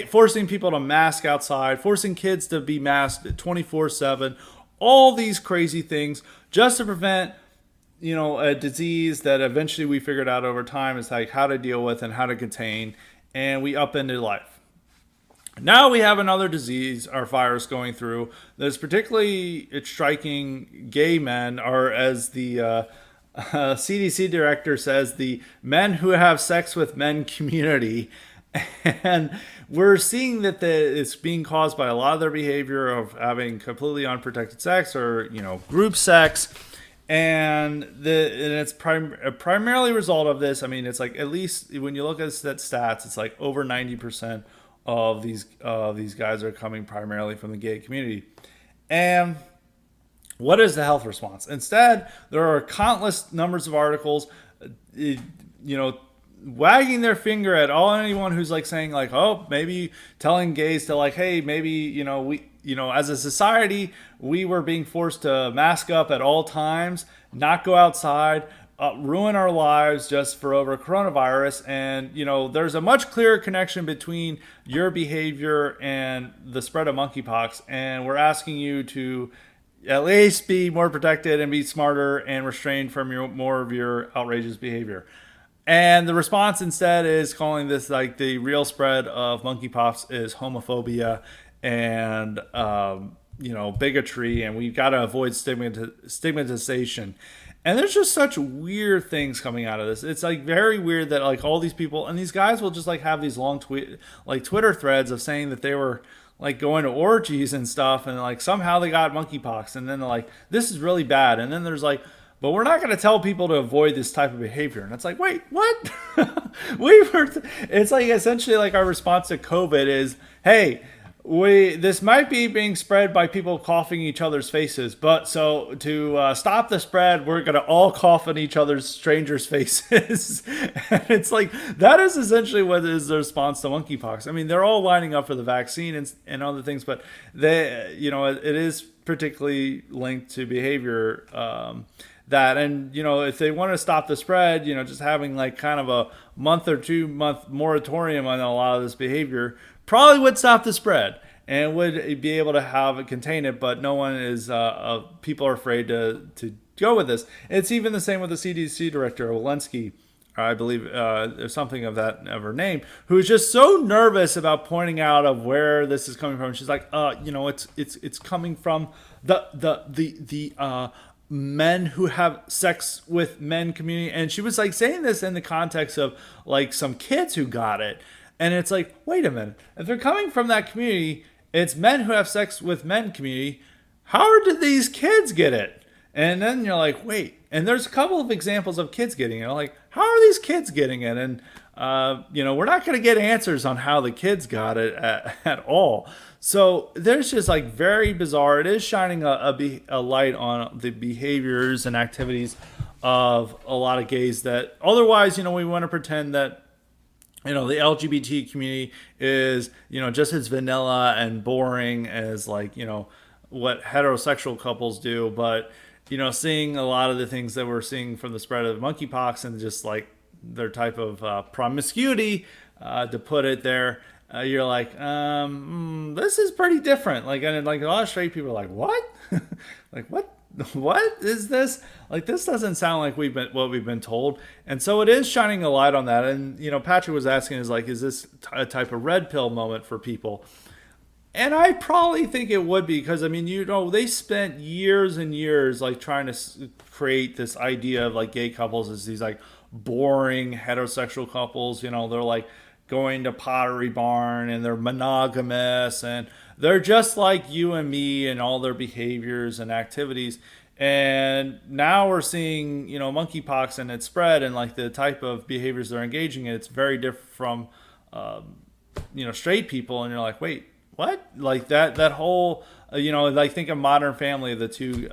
[SPEAKER 1] forcing people to mask outside, forcing kids to be masked 24/7, all these crazy things just to prevent, a disease that eventually we figured out over time is like how to deal with and how to contain, and we upended life. Now we have another disease, our virus going through, that's particularly striking gay men, or as the CDC director says, the men who have sex with men community. And we're seeing that it's being caused by a lot of their behavior of having completely unprotected sex or, group sex. And it's primarily a result of this. I mean, it's like, at least when you look at that stats, it's like over 90% of these guys are coming primarily from the gay community. And what is the health response? Instead, there are countless numbers of articles, wagging their finger at anyone who's like saying like, oh, maybe telling gays to like, hey, maybe, we, as a society, we were being forced to mask up at all times, not go outside, ruin our lives just for over coronavirus. And, there's a much clearer connection between your behavior and the spread of monkeypox. And we're asking you to at least be more protected and be smarter and restrained from more of your outrageous behavior. And the response instead is calling this like the real spread of monkeypox is homophobia and, bigotry. And we've got to avoid stigmatization. And there's just such weird things coming out of this. It's like very weird that like all these people and these guys will just like have these long Twitter threads of saying that they were like going to orgies and stuff. And like somehow they got monkeypox. And then they're like, this is really bad. And then there's like, but we're not going to tell people to avoid this type of behavior. And it's like, wait, what? It's like essentially like our response to COVID is, hey, this might be being spread by people coughing each other's faces. But so to stop the spread, we're going to all cough in each other's strangers' faces. And it's like, that is essentially what is the response to monkeypox. I mean, they're all lining up for the vaccine and other things, but it is particularly linked to behavior, if they want to stop the spread, just having like kind of a month or 2 month moratorium on a lot of this behavior probably would stop the spread and would be able to contain it. But no one is, people are afraid to go with this. It's even the same with the CDC director, Walensky, I believe, there's something of her name, who is just so nervous about pointing out of where this is coming from. She's like, it's coming from the men who have sex with men community. And she was like saying this in the context of like some kids who got it. And it's like, wait a minute, if they're coming from that community, it's men who have sex with men community. how did these kids get it? And then you're like, wait. And there's a couple of examples of kids getting it. Like, how are these kids getting it? And, we're not going to get answers on how the kids got it at all. So there's just like very bizarre. It is shining a light on the behaviors and activities of a lot of gays that otherwise, we want to pretend that the LGBT community is, just as vanilla and boring as like, what heterosexual couples do. But, seeing a lot of the things that we're seeing from the spread of monkeypox and just like their type of promiscuity, to put it there, you're like, this is pretty different. Like, and like a lot of straight people are like, what? Like, what is this? Like, this doesn't sound like what we've been told. And so it is shining a light on that. And Patrick was asking, is this a type of red pill moment for people? And I probably think it would be, because they spent years and years like trying to create this idea of like gay couples as these like boring heterosexual couples. They're like going to Pottery Barn and they're monogamous and they're just like you and me and all their behaviors and activities. And now we're seeing, monkeypox and its spread and like the type of behaviors they're engaging in. It's very different from, straight people. And you're like, wait, what? Like that whole, like think of Modern Family, the two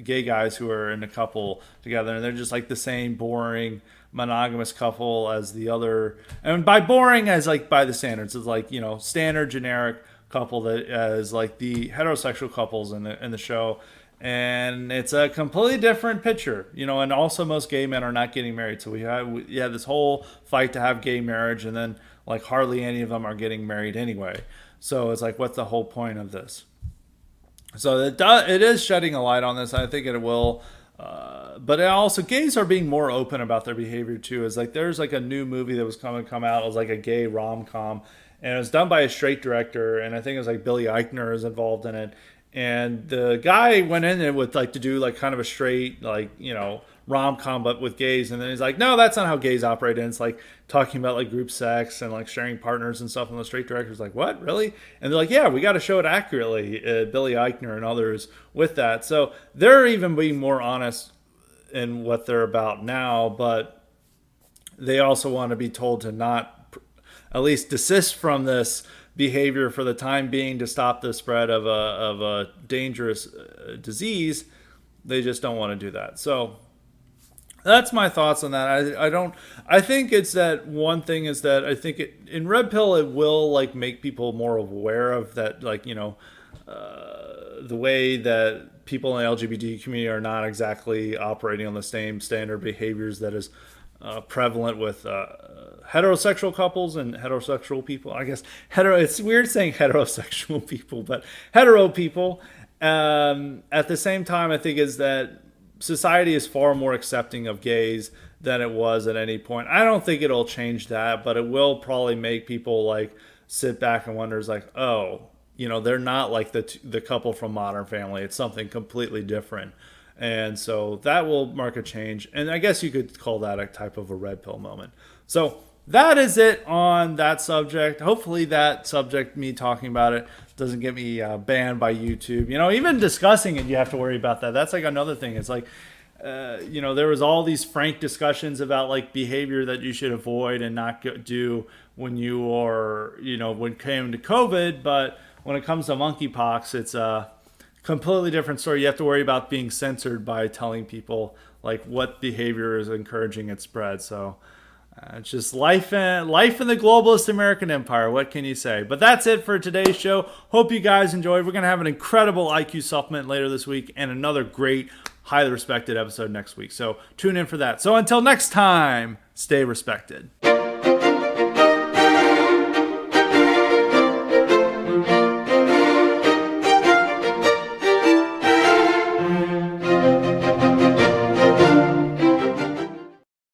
[SPEAKER 1] gay guys who are in a couple together. And they're just like the same boring monogamous couple as the other. And by boring as like by the standards, it's like, standard generic couple that as like the heterosexual couples in the show. And it's a completely different picture, and also most gay men are not getting married. So we had this whole fight to have gay marriage, and then like hardly any of them are getting married anyway. So it's like, what's the whole point of this? So it is shedding a light on this. I think it will. But it also, gays are being more open about their behavior too. It's like there's like a new movie that was come out. It was like a gay rom-com, and it was done by a straight director, and I think it was like Billy Eichner is involved in it. And the guy went in it with like to do like kind of a straight like rom-com but with gays, and then he's like, no, that's not how gays operate. And it's like talking about like group sex and like sharing partners and stuff, and the straight director's like, what, really? And they're like, yeah, we got to show it accurately, Billy Eichner and others with that. So they're even being more honest in what they're about now, but they also want to be told to not at least desist from this behavior for the time being to stop the spread of a dangerous disease. They just don't want to do that. So that's my thoughts on that. I think it's that one thing is that I think in Red Pill, it will like make people more aware of that, like, the way that people in the LGBT community are not exactly operating on the same standard behaviors that is prevalent with heterosexual couples and heterosexual people. I guess it's weird saying heterosexual people, but hetero people. At the same time, I think is that society is far more accepting of gays than it was at any point. I don't think it'll change that, but it will probably make people like sit back and wonder, like, oh, they're not like the couple from Modern Family. It's something completely different. And so that will mark a change. And I guess you could call that a type of a red pill moment. So that is it on that subject. Hopefully that subject, me talking about it, doesn't get me banned by YouTube. Even discussing it, you have to worry about that. That's like another thing. It's like, there was all these frank discussions about like behavior that you should avoid and not do when you are, when it came to COVID. But when it comes to monkeypox, it's a completely different story. You have to worry about being censored by telling people like what behavior is encouraging its spread. So it's just life in the globalist American empire. What can you say? But that's it for today's show. Hope you guys enjoyed. We're going to have an incredible IQ supplement later this week and another great, highly respected episode next week. So tune in for that. So until next time, stay respected.